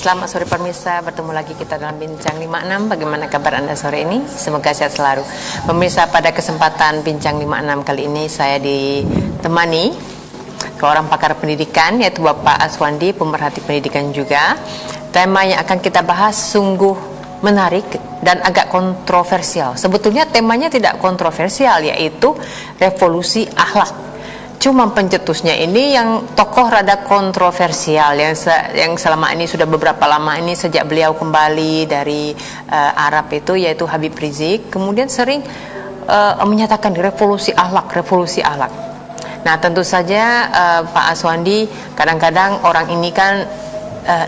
Selamat sore pemirsa, bertemu lagi kita dalam Bincang 56. Bagaimana kabar Anda sore ini? Semoga sehat selalu. Pemirsa, pada kesempatan Bincang 56 kali ini saya ditemani seorang pakar pendidikan, yaitu Bapak Aswandi, pemerhati pendidikan juga. Tema yang akan kita bahas sungguh menarik dan agak kontroversial. Sebetulnya temanya tidak kontroversial, yaitu revolusi akhlak. Cuma pencetusnya ini yang tokoh rada kontroversial yang selama ini sudah beberapa lama ini sejak beliau kembali dari Arab itu, yaitu Habib Rizik, kemudian sering menyatakan revolusi akhlak. Nah, tentu saja Pak Aswandi, kadang-kadang orang ini kan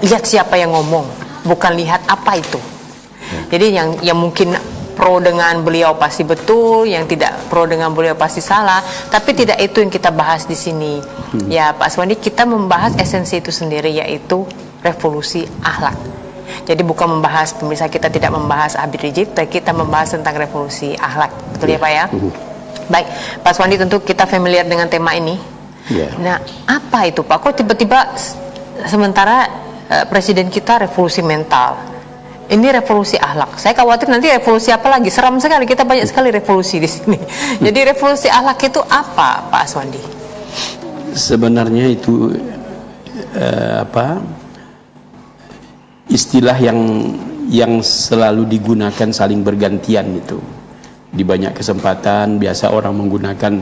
lihat siapa yang ngomong, bukan lihat apa itu. Jadi yang mungkin pro dengan beliau pasti betul, yang tidak pro dengan beliau pasti salah. Tapi tidak itu yang kita bahas di sini. Ya, Pak Aswandi, kita membahas esensi itu sendiri, yaitu revolusi akhlak. Jadi bukan membahas, pemirsa, kita tidak membahas Habib Rizik, tapi kita membahas tentang revolusi akhlak. Betul ya, Pak ya? Baik, Pak Aswandi, tentu kita familiar dengan tema ini. Nah, apa itu, Pak? Kok tiba-tiba sementara presiden kita revolusi mental, ini revolusi akhlak. Saya khawatir nanti revolusi apa lagi? Seram sekali, kita banyak sekali revolusi di sini. Jadi revolusi akhlak itu apa, Pak Aswandi? Sebenarnya itu istilah yang selalu digunakan saling bergantian itu. Di banyak kesempatan biasa orang menggunakan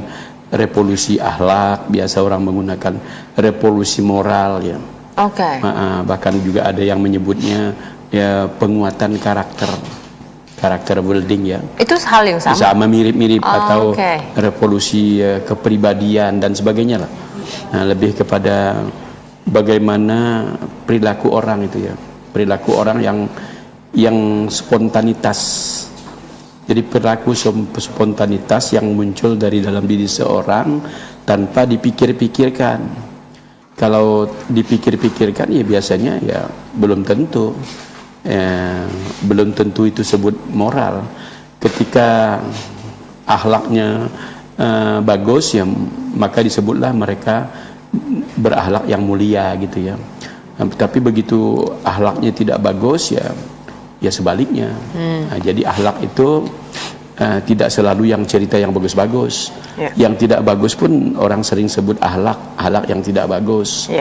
revolusi akhlak, biasa orang menggunakan revolusi moral ya. Oke. Bahkan juga ada yang menyebutnya ya penguatan karakter building ya. Itu hal yang sama. Sama mirip-mirip atau revolusi kepribadian dan sebagainya lah. Nah, lebih kepada bagaimana perilaku orang itu ya. Perilaku orang yang spontanitas. Jadi perilaku spontanitas yang muncul dari dalam diri seorang tanpa dipikir-pikirkan. Kalau dipikir-pikirkan ya biasanya ya belum tentu. Belum tentu itu sebut moral. Ketika akhlaknya bagus ya, maka disebutlah mereka berakhlak yang mulia gitu ya. Tapi begitu akhlaknya tidak bagus ya sebaliknya. Nah, jadi akhlak itu tidak selalu yang cerita yang bagus-bagus. Yang tidak bagus pun orang sering sebut akhlak yang tidak bagus.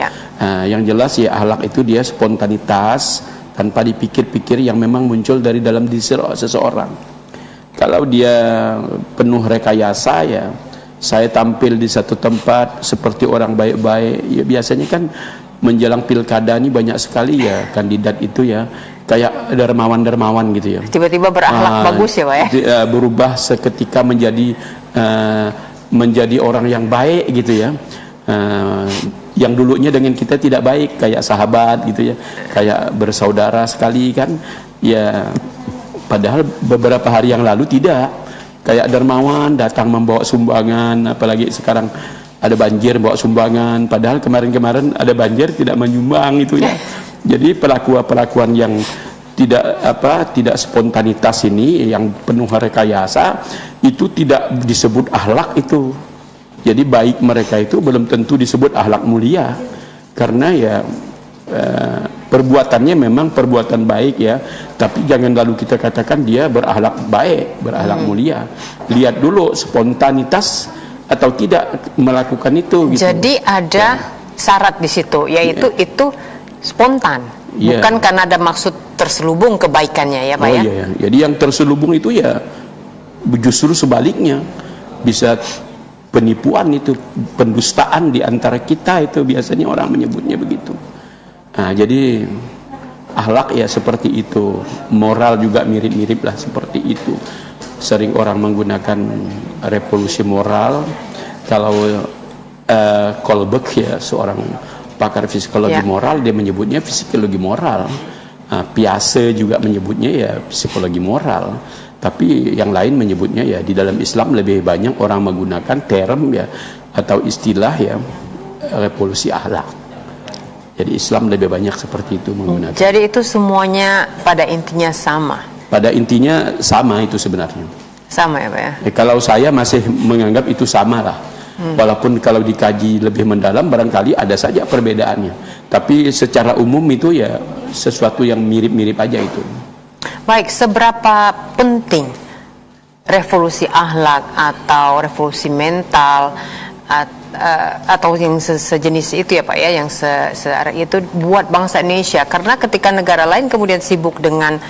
Yang jelas ya akhlak itu dia spontanitas tanpa dipikir-pikir yang memang muncul dari dalam diri seseorang. Kalau dia penuh rekayasa ya, saya tampil di satu tempat seperti orang baik-baik ya, biasanya kan menjelang pilkada ini banyak sekali ya kandidat itu ya kayak dermawan gitu ya. Tiba-tiba berakhlak bagus ya, Pak ya. Berubah seketika menjadi orang yang baik gitu ya. Yang dulunya dengan kita tidak baik, kayak sahabat gitu ya, kayak bersaudara sekali kan ya, padahal beberapa hari yang lalu tidak, kayak dermawan datang membawa sumbangan, apalagi sekarang ada banjir bawa sumbangan, padahal kemarin ada banjir tidak menyumbang itu ya. Jadi pelakuan yang tidak spontanitas ini, yang penuh rekayasa itu tidak disebut akhlak itu. Jadi baik mereka itu belum tentu disebut akhlak mulia, karena ya perbuatannya memang perbuatan baik ya, tapi jangan lalu kita katakan dia berakhlak baik, berakhlak mulia. Lihat dulu spontanitas atau tidak melakukan itu gitu. Jadi ada syarat di situ, yaitu itu spontan, bukan karena ada maksud terselubung kebaikannya ya, Pak ya. Jadi yang terselubung itu ya justru sebaliknya, bisa penipuan itu, pendustaan di antara kita itu, biasanya orang menyebutnya begitu. Nah, jadi akhlak ya seperti itu, moral juga mirip-mirip lah seperti itu. Sering orang menggunakan revolusi moral. Kalau Kohlberg ya, seorang pakar psikologi moral, dia menyebutnya psikologi moral. Piaget juga menyebutnya ya psikologi moral. Tapi yang lain menyebutnya ya, di dalam Islam lebih banyak orang menggunakan term ya atau istilah ya revolusi akhlak. Jadi Islam lebih banyak seperti itu menggunakan. Jadi itu semuanya pada intinya sama. Pada intinya sama itu sebenarnya. Sama ya, Pak ya. Kalau saya masih menganggap itu sama lah. Walaupun kalau dikaji lebih mendalam barangkali ada saja perbedaannya. Tapi secara umum itu ya sesuatu yang mirip-mirip aja itu. Baik, seberapa penting revolusi akhlak atau revolusi mental atau yang sejenis itu ya Pak ya, yang itu buat bangsa Indonesia, karena ketika negara lain kemudian sibuk dengan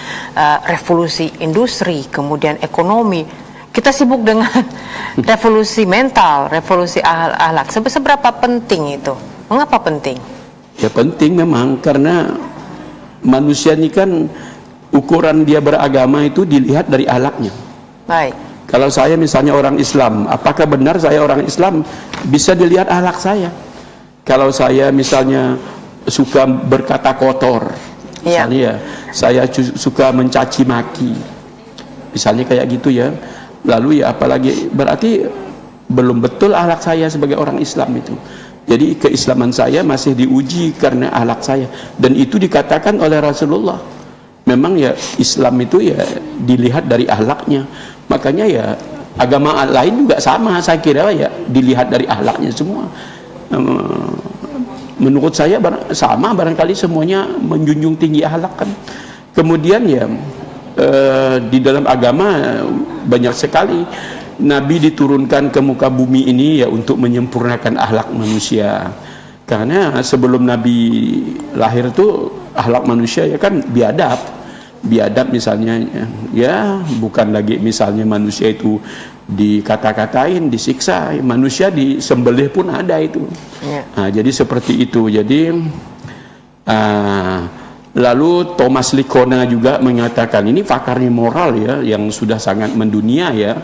revolusi industri, kemudian ekonomi, kita sibuk dengan revolusi mental, revolusi akhlak. Seberapa penting itu? Mengapa penting? Ya penting memang, karena manusia ini kan ukuran dia beragama itu dilihat dari akhlaknya. Baik. Kalau saya misalnya orang Islam, apakah benar saya orang Islam? Bisa dilihat akhlak saya. Kalau saya misalnya suka berkata kotor, misalnya ya, saya suka mencaci maki, misalnya kayak gitu ya. Lalu ya apalagi berarti belum betul akhlak saya sebagai orang Islam itu. Jadi keislaman saya masih diuji karena akhlak saya, dan itu dikatakan oleh Rasulullah. Memang ya Islam itu ya dilihat dari akhlaknya. Makanya ya agama lain juga sama, saya kira ya dilihat dari akhlaknya semua. Menurut saya sama, barangkali semuanya menjunjung tinggi akhlak kan. Kemudian ya di dalam agama banyak sekali Nabi diturunkan ke muka bumi ini ya untuk menyempurnakan akhlak manusia. Karena sebelum Nabi lahir tuh akhlak manusia ya kan biadab misalnya ya, bukan lagi misalnya manusia itu dikata-katain, disiksa, manusia disembelih pun ada itu. Nah, jadi seperti itu. Jadi lalu Thomas Likona juga mengatakan, ini pakarnya moral ya, yang sudah sangat mendunia ya.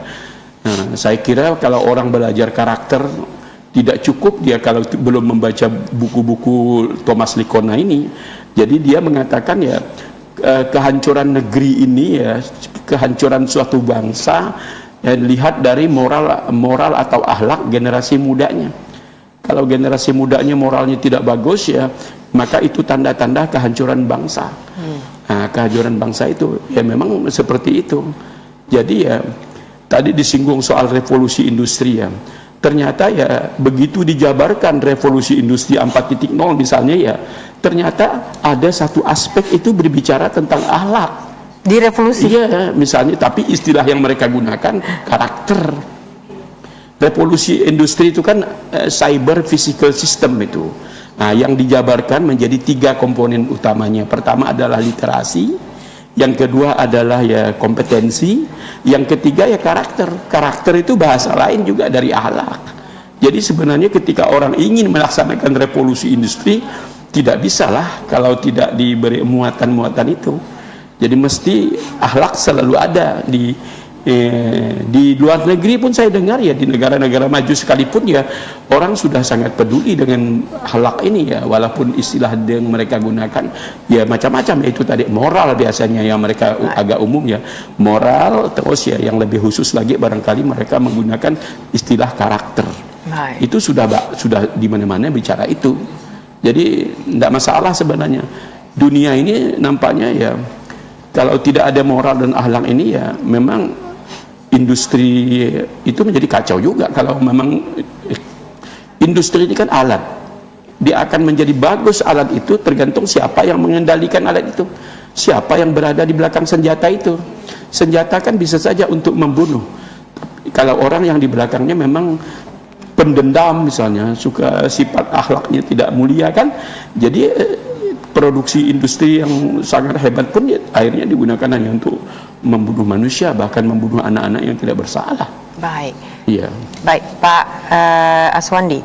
Nah, saya kira kalau orang belajar karakter tidak cukup dia kalau belum membaca buku-buku Thomas Likona ini. Jadi dia mengatakan ya kehancuran negeri ini ya, kehancuran suatu bangsa ya, lihat dari moral atau akhlak generasi mudanya. Kalau generasi mudanya moralnya tidak bagus ya, maka itu tanda-tanda kehancuran bangsa. Nah, kehancuran bangsa itu ya memang seperti itu. Jadi ya tadi disinggung soal revolusi industri ya. Ternyata ya begitu dijabarkan revolusi industri 4.0 misalnya ya, ternyata ada satu aspek itu berbicara tentang akhlak di revolusi. Iya, misalnya, tapi istilah yang mereka gunakan karakter. Revolusi industri itu kan cyber physical system itu. Nah, yang dijabarkan menjadi 3 komponen utamanya. Pertama adalah literasi, yang kedua adalah ya kompetensi, yang ketiga ya karakter. Karakter itu bahasa lain juga dari akhlak. Jadi sebenarnya ketika orang ingin melaksanakan revolusi industri, tidak bisalah kalau tidak diberi muatan-muatan itu. Jadi mesti akhlak selalu ada di luar negeri pun saya dengar ya, di negara-negara maju sekalipun ya orang sudah sangat peduli dengan akhlak ini ya, walaupun istilah yang mereka gunakan ya macam-macam ya, itu tadi moral biasanya yang mereka agak umum ya, moral, terus ya yang lebih khusus lagi barangkali mereka menggunakan istilah karakter. Itu sudah di mana-mana bicara itu. Jadi tidak masalah sebenarnya. Dunia ini nampaknya ya kalau tidak ada moral dan akhlak ini ya memang industri itu menjadi kacau juga. Kalau memang industri ini kan alat, dia akan menjadi bagus alat itu tergantung siapa yang mengendalikan alat itu, siapa yang berada di belakang senjata itu. Senjata kan bisa saja untuk membunuh. Kalau orang yang di belakangnya memang pendendam misalnya, suka sifat akhlaknya tidak mulia kan, jadi produksi industri yang sangat hebat pun ya, akhirnya digunakan hanya untuk membunuh manusia, bahkan membunuh anak-anak yang tidak bersalah. Baik. Iya. Baik, Pak Aswandi.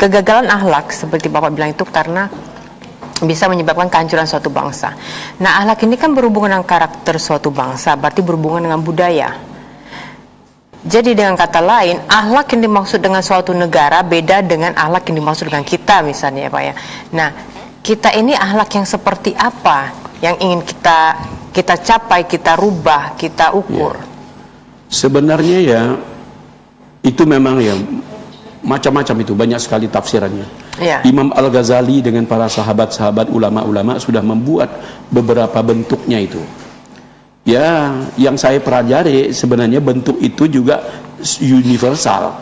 Kegagalan akhlak seperti Bapak bilang itu karena bisa menyebabkan kehancuran suatu bangsa. Nah, akhlak ini kan berhubungan dengan karakter suatu bangsa, berarti berhubungan dengan budaya. Jadi dengan kata lain, akhlak yang dimaksud dengan suatu negara beda dengan akhlak yang dimaksud dengan kita misalnya ya Pak ya. Nah, kita ini akhlak yang seperti apa yang ingin kita capai, kita rubah, kita ukur? Ya. Sebenarnya ya itu memang ya macam-macam itu, banyak sekali tafsirannya. Ya. Imam Al-Ghazali dengan para sahabat-sahabat ulama-ulama sudah membuat beberapa bentuknya itu. Ya, yang saya pelajari sebenarnya bentuk itu juga universal.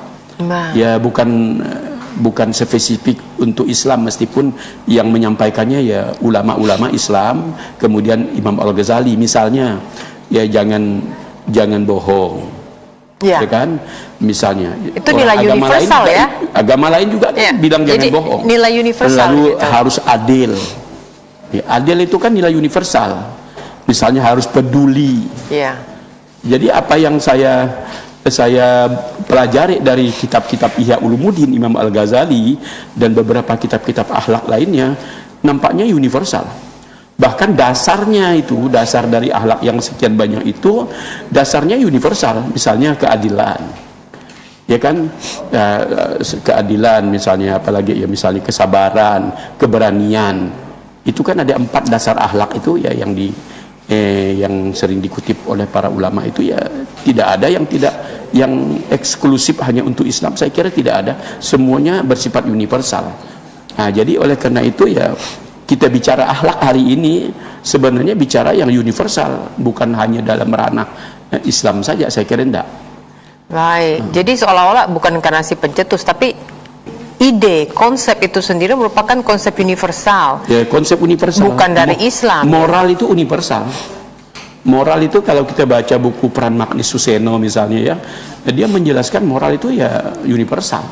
Ya bukan spesifik untuk Islam, meskipun yang menyampaikannya ya ulama-ulama Islam, kemudian Imam Al-Ghazali misalnya, ya jangan bohong, ya kan, misalnya itu nilai universal lain, ya, agama lain juga kan bilang jangan bohong, nilai universal. Lalu gitu. Harus adil, ya, adil itu kan nilai universal, misalnya harus peduli, jadi apa yang saya pelajari dari kitab-kitab Ihya Ulumuddin Imam Al-Ghazali dan beberapa kitab-kitab akhlak lainnya, nampaknya universal. Bahkan dasarnya itu, dasar dari akhlak yang sekian banyak itu, dasarnya universal. Misalnya keadilan, ya kan, keadilan misalnya, apalagi ya misalnya kesabaran, keberanian. Itu kan ada 4 dasar akhlak itu ya yang sering dikutip oleh para ulama itu, ya tidak ada yang eksklusif hanya untuk Islam. Saya kira tidak ada, semuanya bersifat universal. Nah, jadi oleh karena itu ya kita bicara akhlak hari ini sebenarnya bicara yang universal, bukan hanya dalam ranah Islam saja. Saya kira enggak. Baik, jadi seolah-olah bukan karena si pencetus, tapi ide, konsep itu sendiri merupakan konsep universal. Ya, konsep universal. Bukan dari Islam. Moral itu universal. Moral itu kalau kita baca buku Peran Magnis Suseno misalnya ya, dia menjelaskan moral itu ya universal.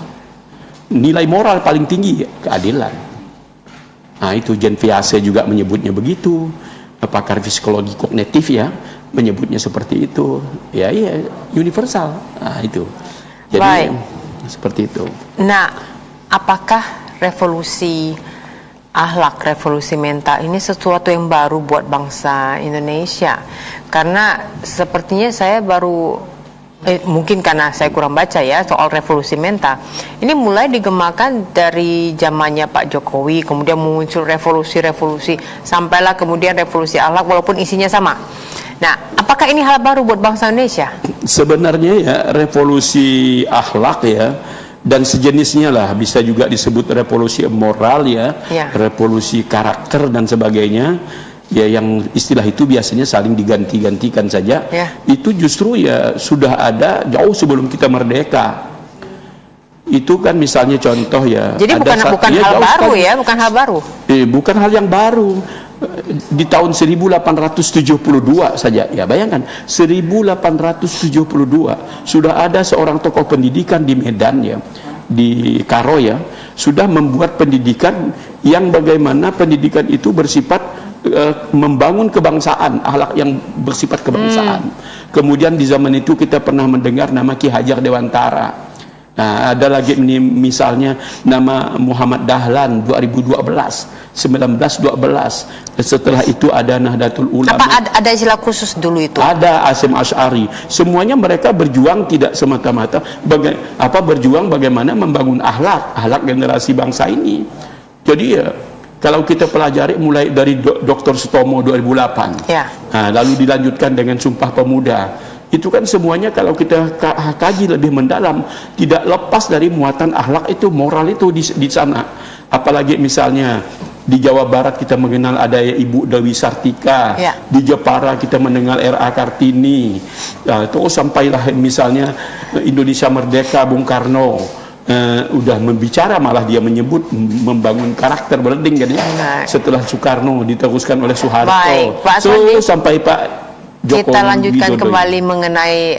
Nilai moral paling tinggi ya, keadilan. Nah, itu Jean Piaget juga menyebutnya begitu. Pakar psikologi kognitif ya menyebutnya seperti itu. Ya, universal. Nah, itu. Jadi seperti itu. Nah, apakah revolusi akhlak, revolusi mental ini sesuatu yang baru buat bangsa Indonesia? Karena sepertinya saya baru, mungkin karena saya kurang baca ya soal revolusi mental. Ini mulai digemakan dari zamannya Pak Jokowi, kemudian muncul revolusi-revolusi, sampailah kemudian revolusi akhlak walaupun isinya sama. Nah, apakah ini hal baru buat bangsa Indonesia? Sebenarnya ya revolusi akhlak ya, dan sejenisnya lah, bisa juga disebut revolusi moral ya, revolusi karakter dan sebagainya ya, yang istilah itu biasanya saling diganti-gantikan saja. Itu justru ya sudah ada jauh sebelum kita merdeka. Itu kan misalnya contoh ya, jadi bukan hal baru ya, bukan hal baru, bukan hal yang baru. Di tahun 1872 saja ya, bayangkan 1872 sudah ada seorang tokoh pendidikan di Medan ya, di Karo ya, sudah membuat pendidikan yang bagaimana pendidikan itu bersifat membangun kebangsaan, akhlak yang bersifat kebangsaan. Kemudian di zaman itu kita pernah mendengar nama Ki Hajar Dewantara. Nah, ada lagi misalnya nama Muhammad Dahlan 1912. Setelah itu ada Nahdlatul Ulama. Apa ada istilah khusus dulu itu? Ada Hasyim Asy'ari. Semuanya mereka berjuang tidak semata-mata berjuang bagaimana membangun akhlak generasi bangsa ini. Jadi ya kalau kita pelajari mulai dari Dr. Sutomo 2008. Nah, lalu dilanjutkan dengan Sumpah Pemuda. Itu kan semuanya kalau kita kaji lebih mendalam tidak lepas dari muatan akhlak itu, moral itu di sana. Apalagi misalnya di Jawa Barat kita mengenal ada Ibu Dewi Sartika, di Jepara kita mengenal R.A. Kartini, terus sampailah misalnya Indonesia Merdeka Bung Karno udah membicara, malah dia menyebut membangun karakter berding kan ya. Setelah Soekarno diteruskan oleh Soeharto, sampai Pak Jokowi, kita lanjutkan kembali mengenai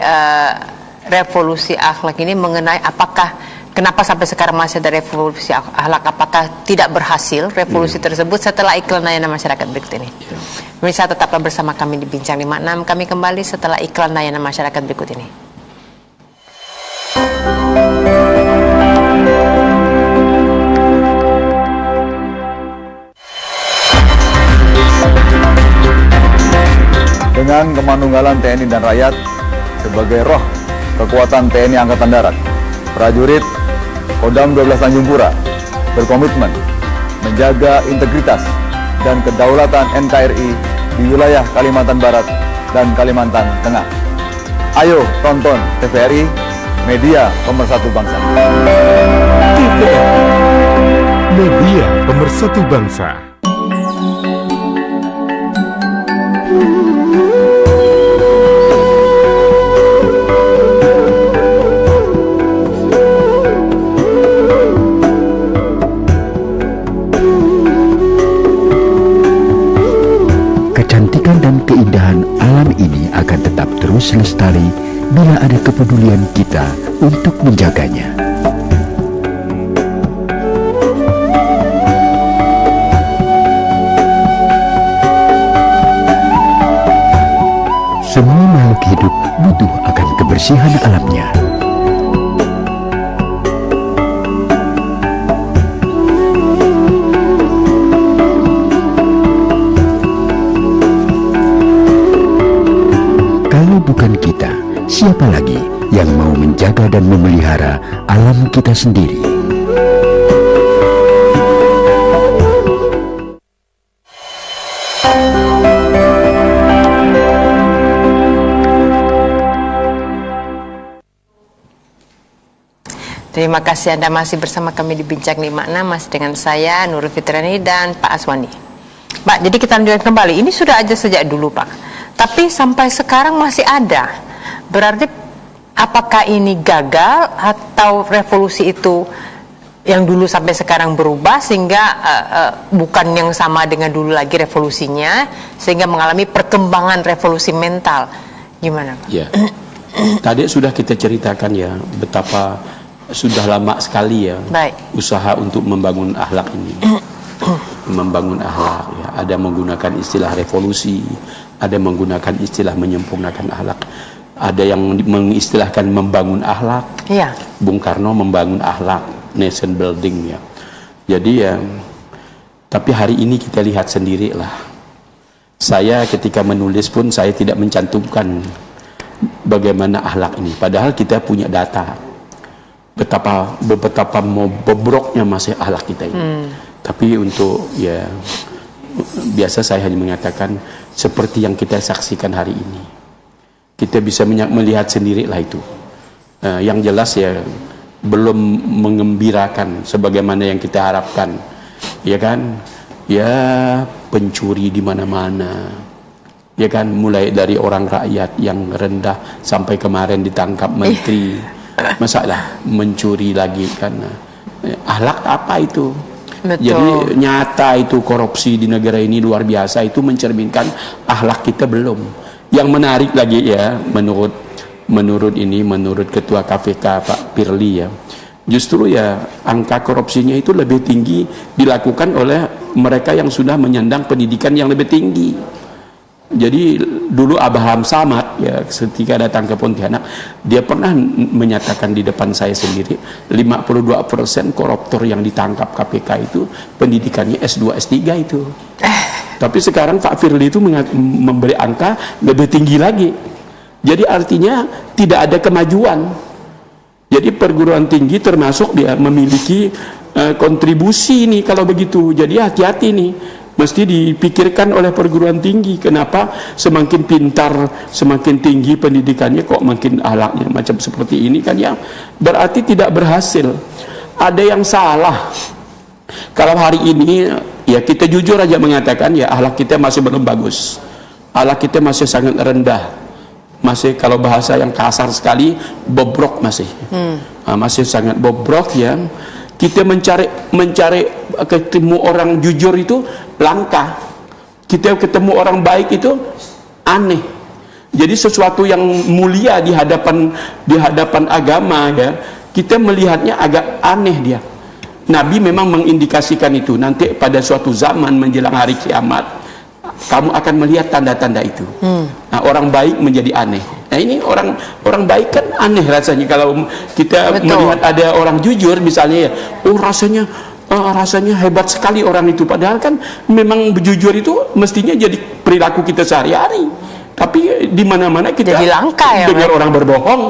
revolusi akhlak ini, mengenai kenapa sampai sekarang masih ada revolusi akhlak, apakah tidak berhasil revolusi tersebut setelah iklan layanan masyarakat berikut ini. Pemirsa, tetaplah bersama kami di Bincang 56, kami kembali setelah iklan layanan masyarakat berikut ini. Dengan kemanunggalan TNI dan rakyat sebagai roh kekuatan TNI Angkatan Darat, prajurit Kodam 12 Tanjung Pura berkomitmen menjaga integritas dan kedaulatan NKRI di wilayah Kalimantan Barat dan Kalimantan Tengah. Ayo tonton TVRI, media pemersatu bangsa. TVRI, media pemersatu bangsa. terus lestari bila ada kepedulian kita untuk menjaganya. Semua makhluk hidup butuh akan kebersihan alamnya. Kalau bukan kita, siapa lagi yang mau menjaga dan memelihara alam kita sendiri? Terima kasih Anda masih bersama kami di Bincang 56, masih dengan saya Nurul Fitriani dan Pak Aswandi. Pak, jadi kita lanjutkan kembali. Ini sudah aja sejak dulu Pak, tapi sampai sekarang masih ada. Berarti apakah ini gagal atau revolusi itu yang dulu sampai sekarang berubah sehingga bukan yang sama dengan dulu lagi revolusinya, sehingga mengalami perkembangan revolusi mental? Gimana Pak? Ya, tadi sudah kita ceritakan ya betapa sudah lama sekali ya usaha untuk membangun akhlak ini. Membangun akhlak ya, ada menggunakan istilah revolusi, ada menggunakan istilah menyempurnakan akhlak, ada yang mengistilahkan membangun akhlak. Ya. Bung Karno membangun akhlak, nation building ya. Jadi ya, tapi hari ini kita lihat sendirilah. Saya ketika menulis pun saya tidak mencantumkan bagaimana akhlak ini, padahal kita punya data betapa bobroknya masih akhlak kita ini. Tapi untuk ya biasa saya hanya mengatakan seperti yang kita saksikan hari ini, kita bisa melihat sendirilah itu. Yang jelas ya belum mengembirakan sebagaimana yang kita harapkan, ya kan? Ya pencuri di mana-mana, ya kan? Mulai dari orang rakyat yang rendah sampai kemarin ditangkap menteri. Masalah mencuri lagi kan, akhlak apa itu? Betul. Jadi nyata itu korupsi di negara ini luar biasa, itu mencerminkan akhlak kita belum. Yang menarik lagi ya, menurut Ketua KPK Pak Firly ya, justru ya angka korupsinya itu lebih tinggi dilakukan oleh mereka yang sudah menyandang pendidikan yang lebih tinggi. Jadi dulu Abraham Samad ya ketika datang ke Pontianak, dia pernah menyatakan di depan saya sendiri 52% koruptor yang ditangkap KPK itu pendidikannya S2 S3 itu. Tapi sekarang Pak Firly itu memberi angka lebih tinggi lagi. Jadi artinya tidak ada kemajuan. Jadi perguruan tinggi termasuk dia memiliki kontribusi nih kalau begitu. Jadi hati-hati nih. Mesti dipikirkan oleh perguruan tinggi. Kenapa semakin pintar, semakin tinggi pendidikannya, kok makin akhlaknya macam seperti ini kan ya? Berarti tidak berhasil. Ada yang salah. Kalau hari ini ya kita jujur aja mengatakan ya akhlak kita masih belum bagus. Akhlak kita masih sangat rendah. Masih kalau bahasa yang kasar sekali bobrok masih. Masih sangat bobrok ya. Kita mencari ketemu orang jujur itu langka. Kita ketemu orang baik itu aneh. Jadi sesuatu yang mulia di hadapan agama ya, kita melihatnya agak aneh dia. Nabi memang mengindikasikan itu, nanti pada suatu zaman menjelang hari kiamat kamu akan melihat tanda-tanda itu. Nah, orang baik menjadi aneh. Nah ini orang baik kan aneh rasanya kalau kita melihat ada orang jujur misalnya ya, rasanya hebat sekali orang itu, padahal kan memang jujur itu mestinya jadi perilaku kita sehari-hari. Tapi di mana-mana kita jadi langka ya, dengar orang berbohong,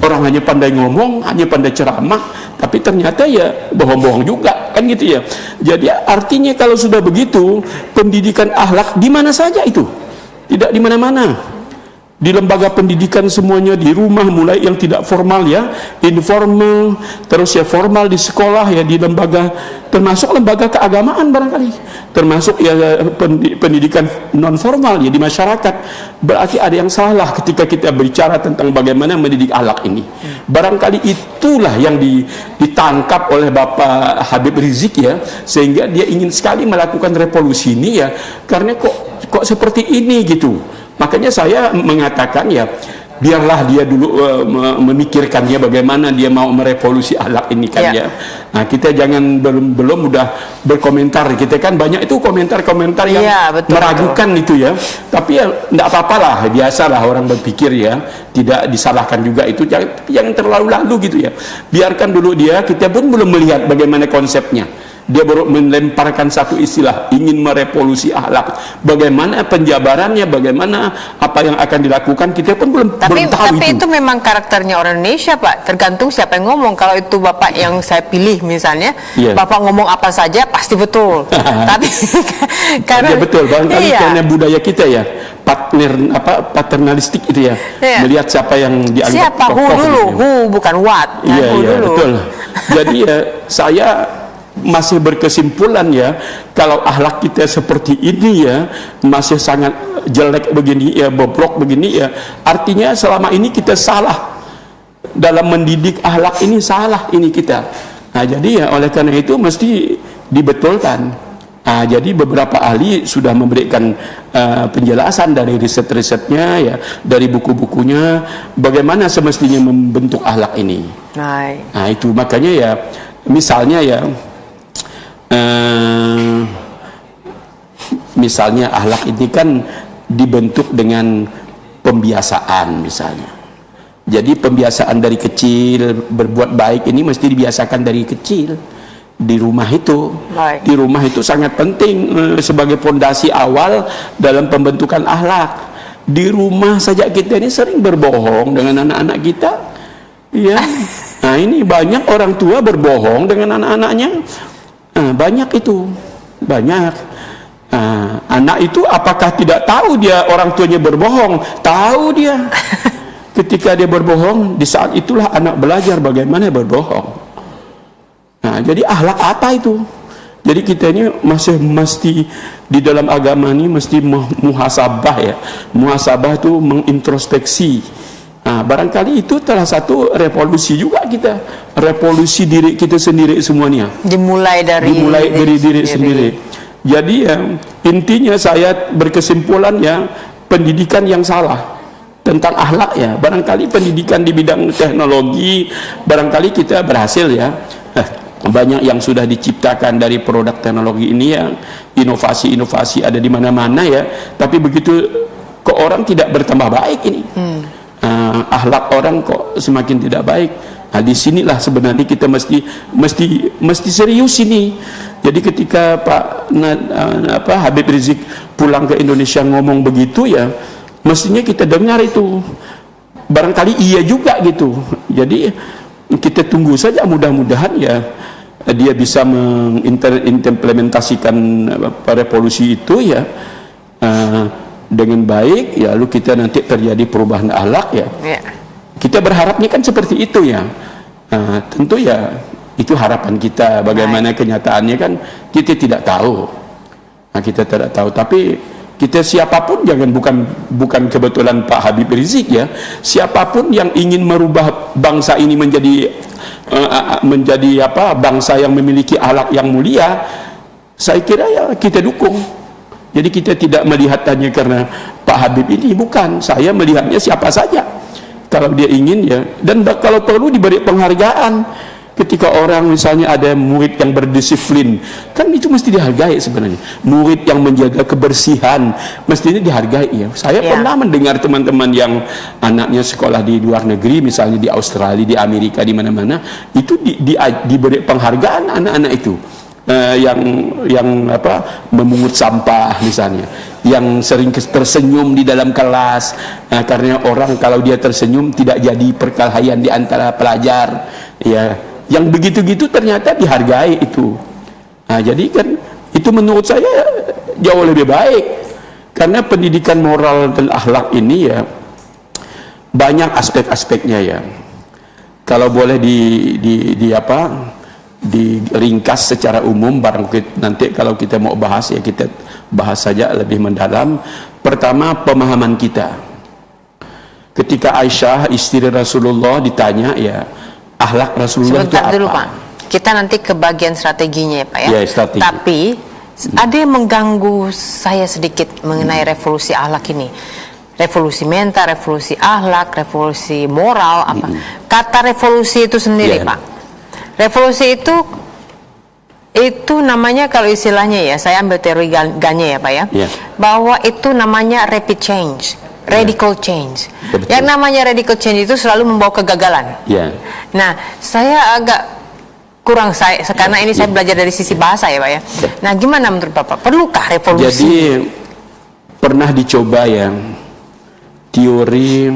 orang hanya pandai ngomong, hanya pandai ceramah, tapi ternyata ya bohong-bohong juga kan gitu ya. Jadi artinya kalau sudah begitu, pendidikan akhlak di mana saja itu, tidak di mana-mana. Di lembaga pendidikan semuanya, di rumah mulai yang tidak formal ya, informal, terus ya formal di sekolah ya, di lembaga, termasuk lembaga keagamaan barangkali, termasuk ya pendidikan non formal ya di masyarakat. Berarti ada yang salah ketika kita bicara tentang bagaimana mendidik akhlak ini. Barangkali itulah yang ditangkap oleh Bapak Habib Rizik ya, sehingga dia ingin sekali melakukan revolusi ini ya, karena kok seperti ini gitu. Makanya saya mengatakan ya, biarlah dia dulu memikirkan dia bagaimana dia mau merevolusi akhlak ini kan ya. Nah, kita jangan belum udah berkomentar. Kita kan banyak itu komentar-komentar yang meragukan itu ya. Tapi ya enggak apa-apalah, biasalah orang berpikir ya. Tidak disalahkan juga itu, jangan terlalu lalu gitu ya. Biarkan dulu dia, kita pun belum melihat bagaimana konsepnya. Dia baru melemparkan satu istilah, ingin merevolusi akhlak. Bagaimana penjabarannya, bagaimana apa yang akan dilakukan, kita pun belum tahu. Tapi itu memang karakternya orang Indonesia, Pak. Tergantung siapa yang ngomong. Kalau itu Bapak yang saya pilih misalnya, Bapak ngomong apa saja pasti betul. Tapi karena betul, barangkali karena budaya kita ya, paternalistik itu ya, melihat siapa yang dianggap siapa who dulu, who bukan what. Iya, betul. Jadi ya saya masih berkesimpulan ya, kalau akhlak kita seperti ini ya, masih sangat jelek begini ya, bobrok begini ya, artinya selama ini kita salah dalam mendidik akhlak ini, salah ini kita. Nah, jadi ya oleh karena itu mesti dibetulkan. Nah, jadi beberapa ahli sudah memberikan penjelasan dari riset-risetnya ya, dari buku-bukunya bagaimana semestinya membentuk akhlak ini. Nah, itu makanya ya, misalnya ya, misalnya akhlak ini kan dibentuk dengan pembiasaan misalnya. Jadi pembiasaan dari kecil berbuat baik ini mesti dibiasakan dari kecil di rumah itu. Di rumah itu sangat penting sebagai fondasi awal dalam pembentukan akhlak. Di rumah saja kita ini sering berbohong dengan anak-anak kita. Ya. Nah, ini banyak orang tua berbohong dengan anak-anaknya. Banyak itu, banyak. Anak itu apakah tidak tahu dia orang tuanya berbohong? Tahu dia. Ketika dia berbohong, di saat itulah anak belajar bagaimana berbohong. Nah, jadi akhlak apa itu? Jadi kita ini mesti di dalam agama ini mesti muhasabah ya. Muhasabah itu mengintrospeksi. Nah, barangkali itu salah satu revolusi juga kita, revolusi diri kita sendiri semuanya. Dimulai dari diri sendiri. Jadi ya, intinya saya berkesimpulan ya, pendidikan yang salah tentang akhlak ya. Barangkali pendidikan di bidang teknologi, barangkali kita berhasil ya. Banyak yang sudah diciptakan dari produk teknologi ini ya, inovasi-inovasi ada di mana-mana ya. Tapi begitu ke orang tidak bertambah baik ini. Akhlak orang kok semakin tidak baik. Nah, disinilah sebenarnya kita mesti serius ini. Jadi ketika Habib Rizik pulang ke Indonesia ngomong begitu ya, mestinya kita dengar itu. Barangkali iya juga gitu. Jadi kita tunggu saja, mudah-mudahan ya dia bisa mengimplementasikan revolusi itu ya. Dengan baik ya, lalu kita nanti terjadi perubahan akhlak ya. Kita berharapnya kan seperti itu ya. Tentu ya itu harapan kita. Bagaimana kenyataannya kan kita tidak tahu. Nah, kita tidak tahu. Tapi kita siapapun, bukan kebetulan Pak Habib Rizik ya. Siapapun yang ingin merubah bangsa ini menjadi bangsa yang memiliki akhlak yang mulia, saya kira ya kita dukung. Jadi kita tidak melihat hanya karena Pak Habib ini, bukan. Saya melihatnya siapa saja. Kalau dia ingin ya, dan kalau perlu diberi penghargaan. Ketika orang misalnya ada murid yang berdisiplin, kan itu mesti dihargai sebenarnya. Murid yang menjaga kebersihan, mestinya dihargai ya. Saya pernah mendengar teman-teman yang anaknya sekolah di luar negeri, misalnya di Australia, di Amerika, di mana-mana, itu diberi penghargaan anak-anak itu. Yang memungut sampah misalnya, yang sering tersenyum di dalam kelas, karena orang kalau dia tersenyum tidak jadi perkelahian di antara pelajar ya, yang begitu-gitu ternyata dihargai itu. Nah, jadi kan itu menurut saya jauh lebih baik, karena pendidikan moral dan akhlak ini ya banyak aspek-aspeknya ya. Kalau boleh diringkas secara umum, barang nanti kalau kita mau bahas ya kita bahas saja lebih mendalam. Pertama, pemahaman kita. Ketika Aisyah istri Rasulullah ditanya ya, akhlak Rasulullah itu apa? Dulu, Pak. Kita nanti ke bagian strateginya ya, Pak ya. Ya, strategi. Tapi ada yang mengganggu saya sedikit mengenai revolusi akhlak ini. revolusi mental, revolusi akhlak, revolusi moral, apa. Kata revolusi itu sendiri, Pak. Revolusi itu namanya, kalau istilahnya ya, saya ambil teori Gagne ya, Pak ya. Bahwa itu namanya rapid change, radical change. Betul. Yang namanya radical change itu selalu membawa kegagalan. Nah, saya agak kurang karena ini saya belajar dari sisi bahasa ya, Pak ya. Nah, gimana menurut Bapak? Perlukah revolusi? Jadi pernah dicoba ya teori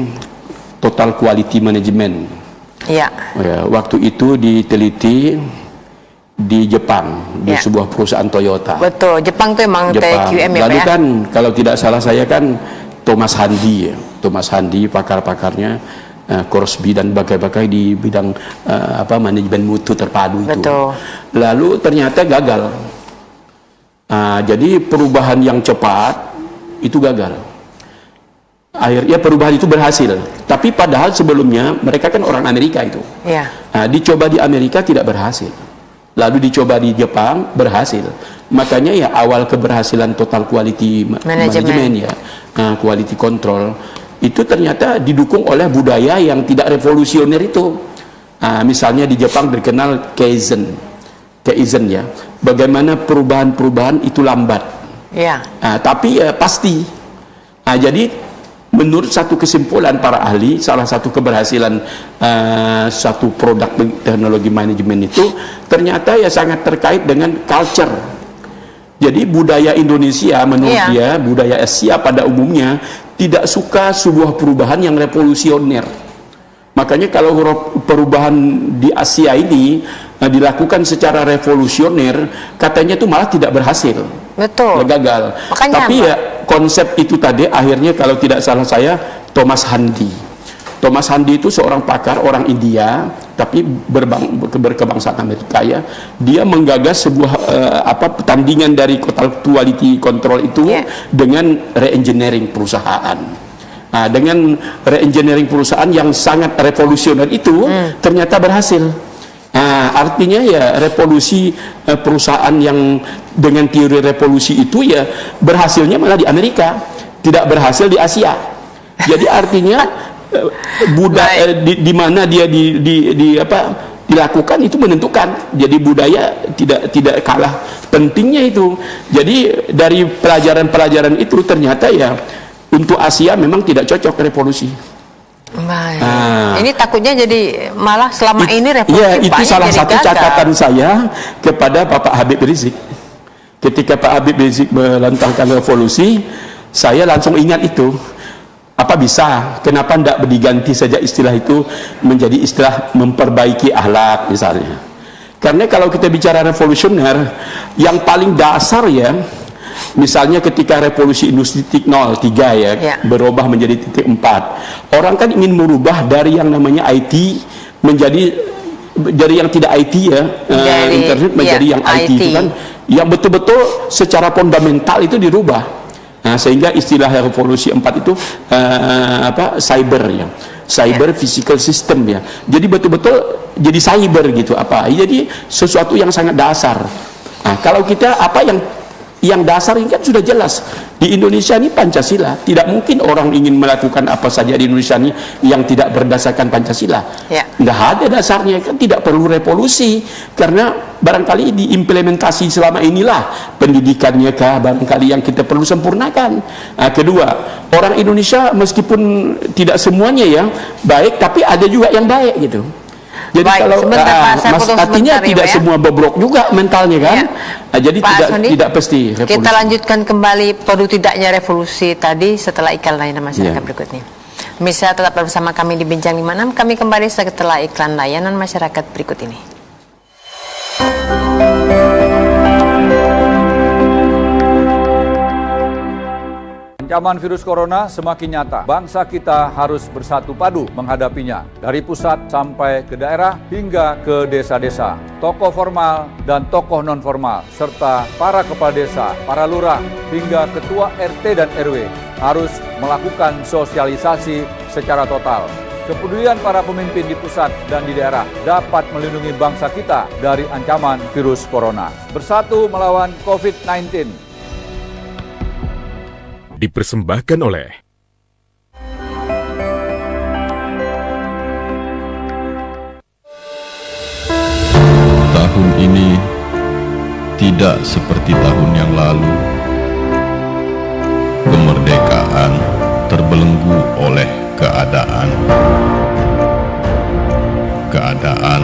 total quality management. Ya, waktu itu diteliti di Jepang, di sebuah perusahaan Toyota. Betul, Jepang tuh emang TQM ya, Pak. Lalu kan kalau tidak salah saya kan Thomas Handy ya. Thomas Handy pakar-pakarnya Crosby dan bagai-bagai di bidang manajemen mutu terpadu itu. Betul. Lalu ternyata gagal. Jadi perubahan yang cepat itu gagal. Akhirnya perubahan itu berhasil. Tapi padahal sebelumnya mereka kan orang Amerika itu. Dicoba di Amerika tidak berhasil. Lalu dicoba di Jepang berhasil. Makanya ya awal keberhasilan total quality management ya, quality control itu ternyata didukung oleh budaya yang tidak revolusioner itu. Misalnya di Jepang dikenal Kaizen ya. Bagaimana perubahan-perubahan itu lambat. Tapi pasti. Jadi menurut satu kesimpulan para ahli, salah satu keberhasilan satu produk teknologi manajemen itu ternyata ya sangat terkait dengan culture. Jadi budaya Indonesia menurut dia, budaya Asia pada umumnya tidak suka sebuah perubahan yang revolusioner. Makanya kalau perubahan di Asia ini dilakukan secara revolusioner, katanya itu malah tidak berhasil. Betul. Gagal. Makanya tapi ya konsep itu tadi akhirnya kalau tidak salah saya Thomas Handy. Thomas Handy itu seorang pakar orang India tapi berkebangsaan Amerika ya. Dia menggagas sebuah pertandingan dari total quality control itu dengan re-engineering perusahaan. Dengan re-engineering perusahaan yang sangat revolusioner itu ternyata berhasil. Artinya ya revolusi perusahaan yang dengan teori revolusi itu ya berhasilnya malah di Amerika, tidak berhasil di Asia. Jadi artinya budaya di mana dia dilakukan itu menentukan. Jadi budaya tidak kalah pentingnya itu. Jadi dari pelajaran-pelajaran itu ternyata ya untuk Asia memang tidak cocok revolusi. Baik. Ini takutnya jadi malah selama ini revolusi. Ya, itu salah satu catatan saya kepada Bapak Habib Rizik. Ketika Pak Habib Rizik melantangkan revolusi, saya langsung ingat itu. Apa bisa? Kenapa tidak diganti saja istilah itu menjadi istilah memperbaiki akhlak misalnya? Karena kalau kita bicara revolusioner, yang paling dasar ya, misalnya ketika revolusi industri 0.3 ya, berubah menjadi 0.4. Orang kan ingin merubah dari yang namanya IT menjadi dari yang tidak IT ya, internet menjadi yang IT itu kan, yang betul-betul secara fundamental itu dirubah. Sehingga istilah revolusi 4 itu cyber ya, cyber physical system ya. Jadi betul-betul jadi cyber gitu jadi sesuatu yang sangat dasar. Kalau kita yang dasar ini kan sudah jelas di Indonesia ini Pancasila. Tidak mungkin orang ingin melakukan apa saja di Indonesia ini yang tidak berdasarkan Pancasila. Nggak ada dasarnya, kan tidak perlu revolusi karena barangkali diimplementasi selama inilah pendidikannya barangkali yang kita perlu sempurnakan. Kedua, orang Indonesia meskipun tidak semuanya ya baik, tapi ada juga yang baik gitu. Jadi kalau artinya tidak semua bobrok juga mentalnya kan. Jadi tidak pasti revolusi. Kita lanjutkan kembali perlu tidaknya revolusi tadi setelah iklan layanan masyarakat berikut ini. Bisa tetap bersama kami di Bincang 56. Kami kembali setelah iklan layanan masyarakat berikut ini. Ancaman virus corona semakin nyata. Bangsa kita harus bersatu padu menghadapinya. Dari pusat sampai ke daerah hingga ke desa-desa. Tokoh formal dan tokoh non-formal, serta para kepala desa, para lurah, hingga ketua RT dan RW harus melakukan sosialisasi secara total. Kepedulian para pemimpin di pusat dan di daerah dapat melindungi bangsa kita dari ancaman virus corona. Bersatu melawan COVID-19. Dipersembahkan oleh Tahun ini tidak seperti tahun yang lalu. Kemerdekaan terbelenggu oleh keadaan. Keadaan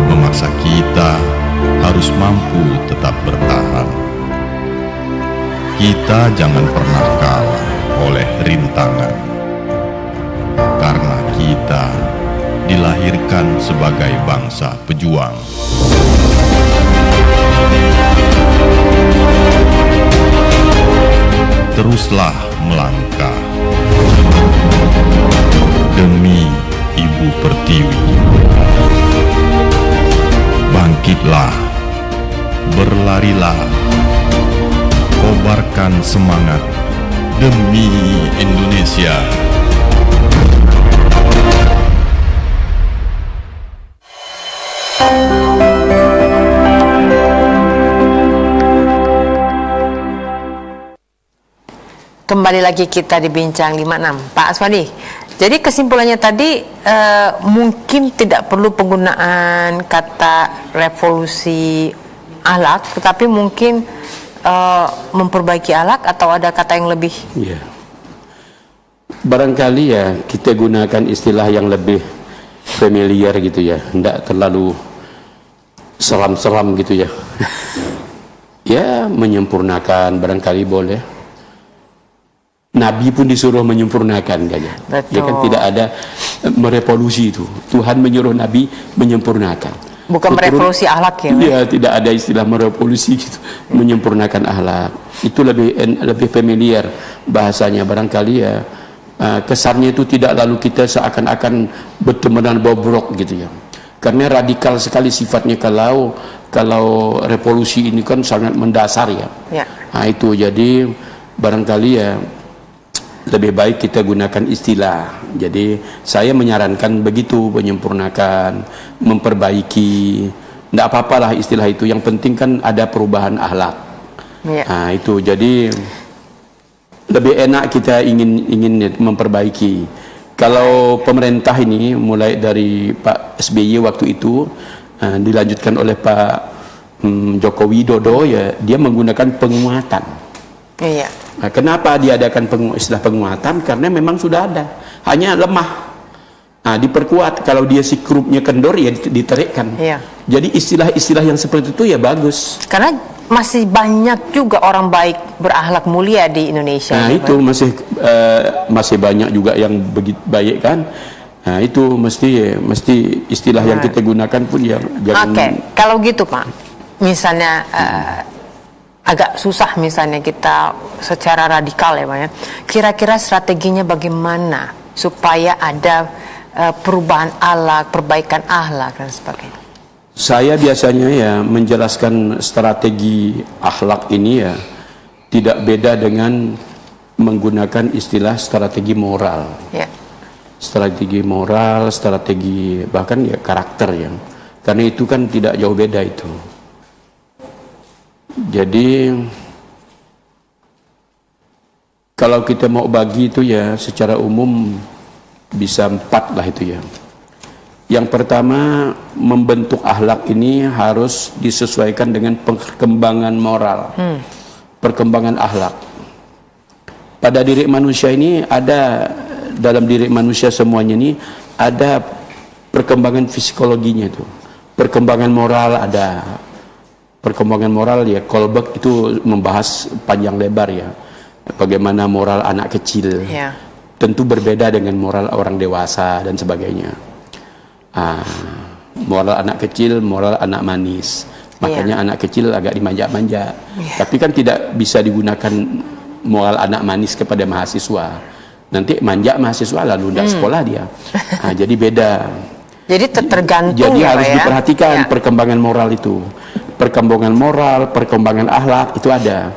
memaksa kita harus mampu tetap bertahan. Kita jangan pernah kalah oleh rintangan, karena kita dilahirkan sebagai bangsa pejuang. Teruslah melangkah demi Ibu Pertiwi. Bangkitlah, berlarilah, kobarkan semangat demi Indonesia. Kembali lagi kita di Bincang 56, Pak Aswadi. Jadi kesimpulannya tadi mungkin tidak perlu penggunaan kata revolusi akhlak, tetapi mungkin memperbaiki akhlak, atau ada kata yang lebih? Ya. Barangkali ya kita gunakan istilah yang lebih familiar gitu ya, tidak terlalu seram-seram gitu ya. Ya, menyempurnakan barangkali boleh. Nabi pun disuruh menyempurnakan kan ya. Ya kan tidak ada merevolusi itu. Tuhan menyuruh Nabi menyempurnakan. Bukan merevolusi akhlak ya. Iya, tidak ada istilah merevolusi gitu. Menyempurnakan akhlak. Itu lebih familiar bahasanya barangkali ya. Kesannya itu tidak lalu kita seakan-akan betul-betul bobrok gitu ya. Karena radikal sekali sifatnya kalau revolusi ini kan sangat mendasar ya. Nah itu jadi barangkali ya lebih baik kita gunakan istilah. Jadi saya menyarankan begitu, menyempurnakan, memperbaiki. Tidak apa-apalah istilah itu. Yang penting kan ada perubahan akhlak. Nah itu jadi lebih enak kita ingin memperbaiki. Kalau pemerintah ini mulai dari Pak SBY waktu itu dilanjutkan oleh Pak Joko Widodo ya, dia menggunakan penguatan. Iya. Nah, kenapa diadakan istilah penguatan? Karena memang sudah ada, hanya lemah. Nah, diperkuat. Kalau dia si grupnya kendor ya diterikkan. Iya. Jadi istilah-istilah yang seperti itu ya bagus. Karena masih banyak juga orang baik berakhlak mulia di Indonesia. Nah itu masih banyak juga yang begitu baik kan. Nah itu mesti istilah yang kita gunakan pun yang jangan. Oke, kalau gitu Pak, misalnya agak susah misalnya kita secara radikal ya Pak ya. Kira-kira strateginya bagaimana supaya ada perubahan akhlak, perbaikan akhlak dan sebagainya? Saya biasanya ya menjelaskan strategi akhlak ini ya tidak beda dengan menggunakan istilah strategi moral. Ya. Strategi moral, strategi bahkan ya karakter ya. Karena itu kan tidak jauh beda itu. Jadi kalau kita mau bagi itu ya secara umum bisa 4 lah itu ya. Yang pertama, membentuk akhlak ini harus disesuaikan dengan perkembangan moral, perkembangan akhlak. Pada diri manusia ini ada, dalam diri manusia semuanya ini ada perkembangan psikologinya itu. Perkembangan moral ada. Perkembangan moral ya, Kohlberg itu membahas panjang lebar ya. Bagaimana moral anak kecil. Ya. Tentu berbeda dengan moral orang dewasa dan sebagainya. Moral anak kecil, moral anak manis. Makanya anak kecil agak dimanja-manja. Tapi kan tidak bisa digunakan moral anak manis kepada mahasiswa. Nanti manja mahasiswa lalu tidak sekolah dia. Jadi beda. Jadi tergantung. Jadi harus diperhatikan perkembangan moral itu. Perkembangan moral, perkembangan akhlak itu ada.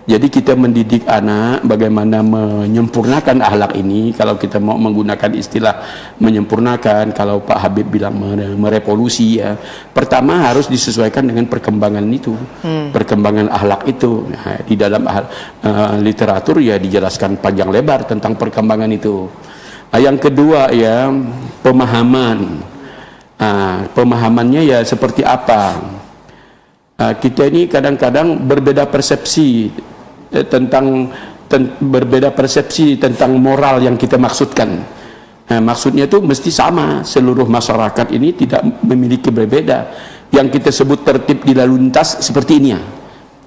Jadi kita mendidik anak bagaimana menyempurnakan akhlak ini. Kalau kita mau menggunakan istilah menyempurnakan, kalau Pak Habib bilang merevolusi ya, pertama harus disesuaikan dengan perkembangan itu, perkembangan akhlak itu. Nah, di dalam literatur ya dijelaskan panjang lebar tentang perkembangan itu. Yang kedua ya pemahaman. Pemahamannya ya seperti apa? Kita ini kadang-kadang berbeda persepsi berbeda persepsi tentang moral yang kita maksudkan. Maksudnya itu mesti sama, seluruh masyarakat ini tidak memiliki berbeda. Yang kita sebut tertib di lalu lintas seperti ini ya.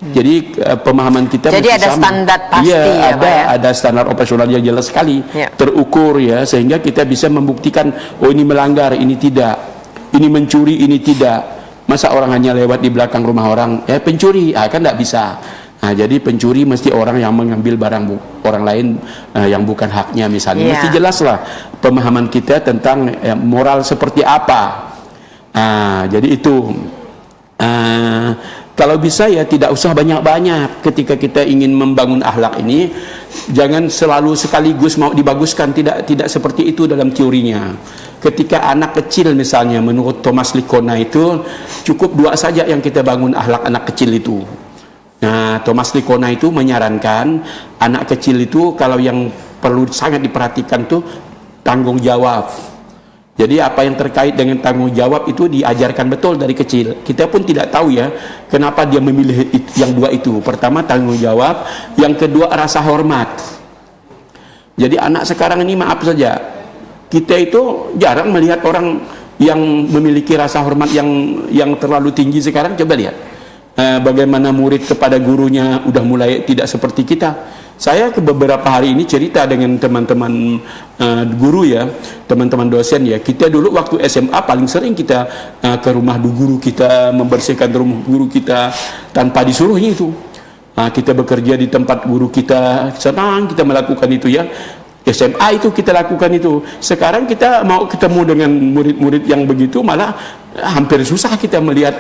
Jadi pemahaman kita jadi ada sama. Standar pasti ya, ada standar operasional yang jelas sekali, terukur ya, sehingga kita bisa membuktikan oh ini melanggar, ini tidak, ini mencuri, ini tidak. Masa orang hanya lewat di belakang rumah orang, pencuri, kan tidak bisa. Nah, jadi pencuri mesti orang yang mengambil barang orang lain yang bukan haknya misalnya. Mesti jelaslah pemahaman kita tentang moral seperti apa. Jadi itu. Kalau bisa ya tidak usah banyak-banyak ketika kita ingin membangun akhlak ini, jangan selalu sekaligus mau dibaguskan, tidak seperti itu dalam teorinya. Ketika anak kecil misalnya, menurut Thomas Likona itu cukup 2 saja yang kita bangun akhlak anak kecil itu. Nah, Thomas Likona itu menyarankan anak kecil itu kalau yang perlu sangat diperhatikan tuh tanggung jawab. Jadi apa yang terkait dengan tanggung jawab itu diajarkan betul dari kecil. Kita pun tidak tahu ya kenapa dia memilih yang 2 itu. Pertama tanggung jawab, yang kedua rasa hormat. Jadi anak sekarang ini maaf saja, kita itu jarang melihat orang yang memiliki rasa hormat yang terlalu tinggi sekarang. Coba lihat bagaimana murid kepada gurunya udah mulai tidak seperti kita. Saya ke beberapa hari ini cerita dengan teman-teman guru ya, teman-teman dosen ya. Kita dulu waktu SMA paling sering kita ke rumah guru kita, membersihkan rumah guru kita tanpa disuruhnya itu. Kita bekerja di tempat guru kita, senang kita melakukan itu ya. SMA itu kita lakukan itu. Sekarang kita mau ketemu dengan murid-murid yang begitu malah hampir susah kita melihat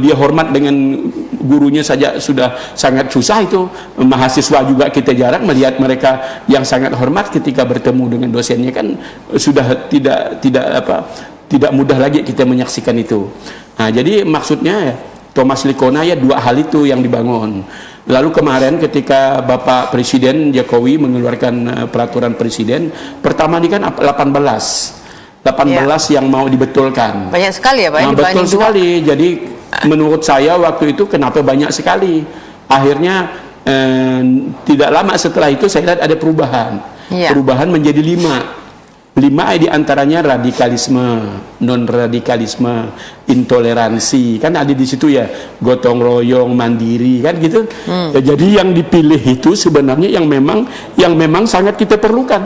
dia hormat dengan gurunya saja sudah sangat susah itu. Mahasiswa juga kita jarang melihat mereka yang sangat hormat ketika bertemu dengan dosennya, kan sudah tidak mudah lagi kita menyaksikan itu. Jadi maksudnya Thomas Likona ya 2 hal itu yang dibangun. Lalu kemarin ketika Bapak Presiden Jokowi mengeluarkan peraturan presiden, pertama ini kan 18 yang mau dibetulkan. Banyak sekali ya Pak? Betul sekali. Jadi menurut saya waktu itu kenapa banyak sekali. Akhirnya tidak lama setelah itu saya lihat ada perubahan. Perubahan menjadi 5 diantaranya radikalisme, non radikalisme, intoleransi, kan ada di situ ya, gotong royong, mandiri, kan gitu. Jadi yang dipilih itu sebenarnya yang memang sangat kita perlukan.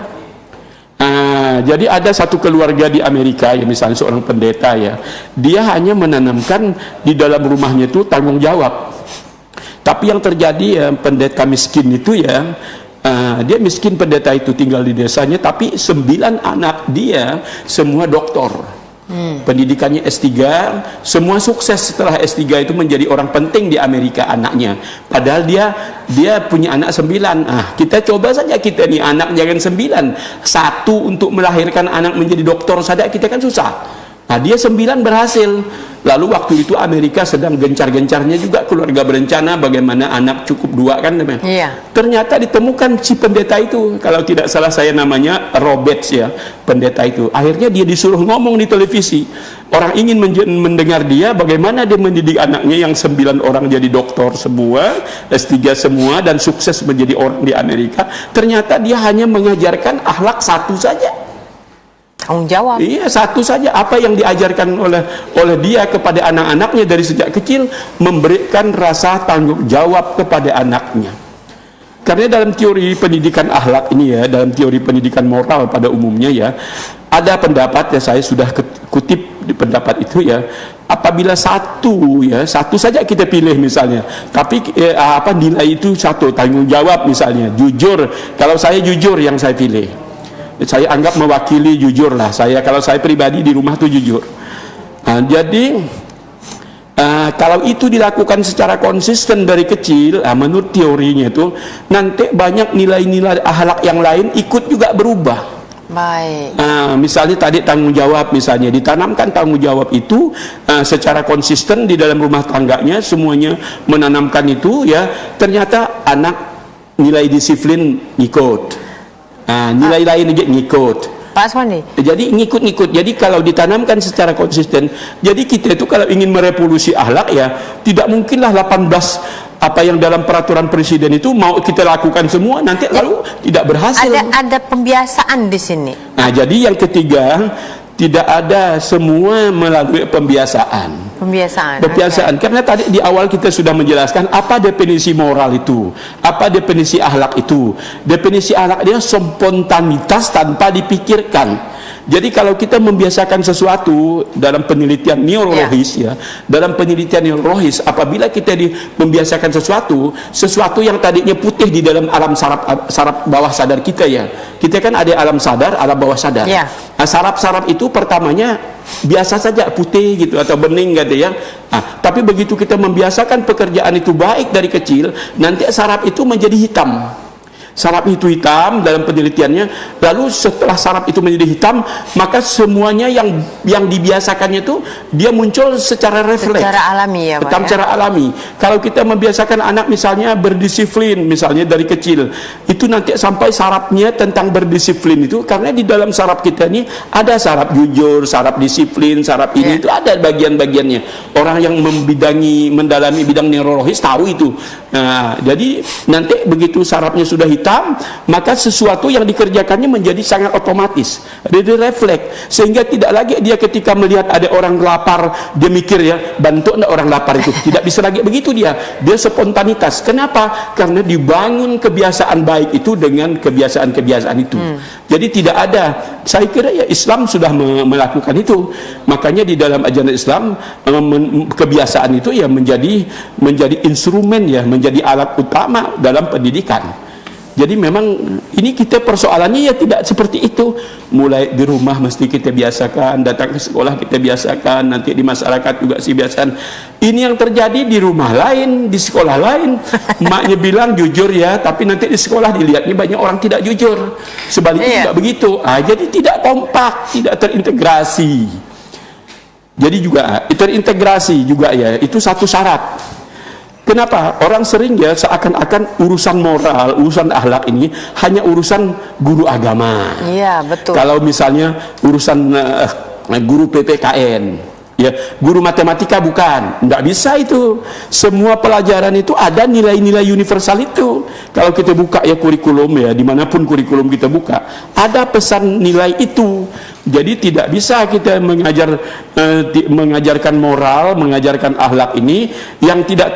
Jadi ada satu keluarga di Amerika ya, misalnya seorang pendeta ya, dia hanya menanamkan di dalam rumahnya itu tanggung jawab. Tapi yang terjadi ya, pendeta miskin itu ya, dia miskin pendeta itu, tinggal di desanya, tapi 9 anak dia semua doktor, pendidikannya S3, semua sukses setelah S3 itu menjadi orang penting di Amerika anaknya. Padahal dia punya anak 9. Kita coba saja kita nih anak jangan 9, 1 untuk melahirkan anak menjadi doktor saja kita kan susah. Dia 9 berhasil. Lalu waktu itu Amerika sedang gencar-gencarnya juga keluarga berencana bagaimana anak cukup 2 kan. Ternyata ditemukan si pendeta itu, kalau tidak salah saya namanya Roberts ya, pendeta itu. Akhirnya dia disuruh ngomong di televisi. Orang ingin mendengar dia bagaimana dia mendidik anaknya yang 9 orang jadi doktor semua, S3 semua, dan sukses menjadi orang di Amerika. Ternyata dia hanya mengajarkan akhlak 1 saja. Tanggung jawab. Iya, 1 saja. Apa yang diajarkan oleh dia kepada anak-anaknya dari sejak kecil, memberikan rasa tanggung jawab kepada anaknya. Karena dalam teori pendidikan akhlak ini ya, dalam teori pendidikan moral pada umumnya ya, ada pendapat ya, saya sudah kutip di pendapat itu ya, apabila 1 saja kita pilih misalnya, tapi nilai itu 1, tanggung jawab misalnya, jujur. Kalau saya jujur yang saya pilih, saya anggap mewakili jujur lah. Kalau saya pribadi di rumah tuh jujur. Jadi kalau itu dilakukan secara konsisten dari kecil, menurut teorinya itu nanti banyak nilai-nilai akhlak yang lain ikut juga berubah. Baik. Misalnya tadi tanggung jawab, misalnya ditanamkan tanggung jawab itu secara konsisten di dalam rumah tangganya, semuanya menanamkan itu ya, ternyata anak nilai disiplin ngikut. Nilai lain ngikut. Pak Aswandi. Jadi ngikut-ngikut. Jadi kalau ditanamkan secara konsisten, jadi kita itu kalau ingin merevolusi akhlak ya, tidak mungkinlah 18 apa yang dalam peraturan presiden itu mau kita lakukan semua nanti lalu tidak berhasil. Ada pembiasaan di sini. Nah, jadi yang ketiga, tidak ada semua melalui pembiasaan. Pembiasaan. Okay. Karena tadi di awal kita sudah menjelaskan apa definisi moral itu, apa definisi akhlak itu. Definisi akhlak dia spontanitas tanpa dipikirkan. Jadi kalau kita membiasakan sesuatu dalam penelitian neurologis dalam penelitian neurologis, apabila kita membiasakan sesuatu yang tadinya putih di dalam alam saraf bawah sadar kita ya. Kita kan ada alam sadar, alam bawah sadar. Nah, saraf-saraf itu pertamanya biasa saja putih gitu atau bening gitu ya. Nah, tapi begitu kita membiasakan pekerjaan itu baik dari kecil, nanti saraf itu menjadi hitam. Saraf itu hitam dalam penelitiannya. Lalu setelah saraf itu menjadi hitam, maka semuanya yang dibiasakannya itu dia muncul secara refleks, secara alami ya, Pak. Secara alami. Kalau kita membiasakan anak misalnya berdisiplin, misalnya dari kecil, itu nanti sampai sarafnya tentang berdisiplin itu, karena di dalam saraf kita ini ada saraf jujur, saraf disiplin, saraf ini itu ada bagian-bagiannya. Orang yang mendalami bidang neurologis tahu itu. Nah, jadi nanti begitu sarafnya sudah hitam, maka sesuatu yang dikerjakannya menjadi sangat otomatis, jadi refleks, sehingga tidak lagi dia ketika melihat ada orang lapar dia mikir ya, bantu enggak orang lapar itu, tidak bisa lagi begitu dia spontanitas. Kenapa? Karena dibangun kebiasaan baik itu dengan kebiasaan-kebiasaan itu. Jadi tidak ada, saya kira ya Islam sudah melakukan itu. Makanya di dalam ajaran Islam kebiasaan itu ya menjadi instrumen ya, menjadi alat utama dalam pendidikan. Jadi memang ini kita persoalannya ya tidak seperti itu. Mulai di rumah mesti kita biasakan, datang ke sekolah kita biasakan, nanti di masyarakat juga sih biasakan. Ini yang terjadi di rumah lain, di sekolah lain. Maknya bilang jujur ya, tapi nanti di sekolah dilihatnya banyak orang tidak jujur. Sebaliknya tidak begitu. Jadi tidak kompak, tidak terintegrasi. Jadi juga terintegrasi juga ya, itu satu syarat. Kenapa? Orang sering ya seakan-akan urusan moral, urusan akhlak ini hanya urusan guru agama. Iya, betul. Kalau misalnya urusan guru PPKN, ya, guru matematika bukan. Enggak bisa itu. Semua pelajaran itu ada nilai-nilai universal itu. Kalau kita buka ya kurikulum ya, dimanapun kurikulum kita buka, ada pesan nilai itu. Jadi tidak bisa kita mengajarkan moral, mengajarkan akhlak ini yang tidak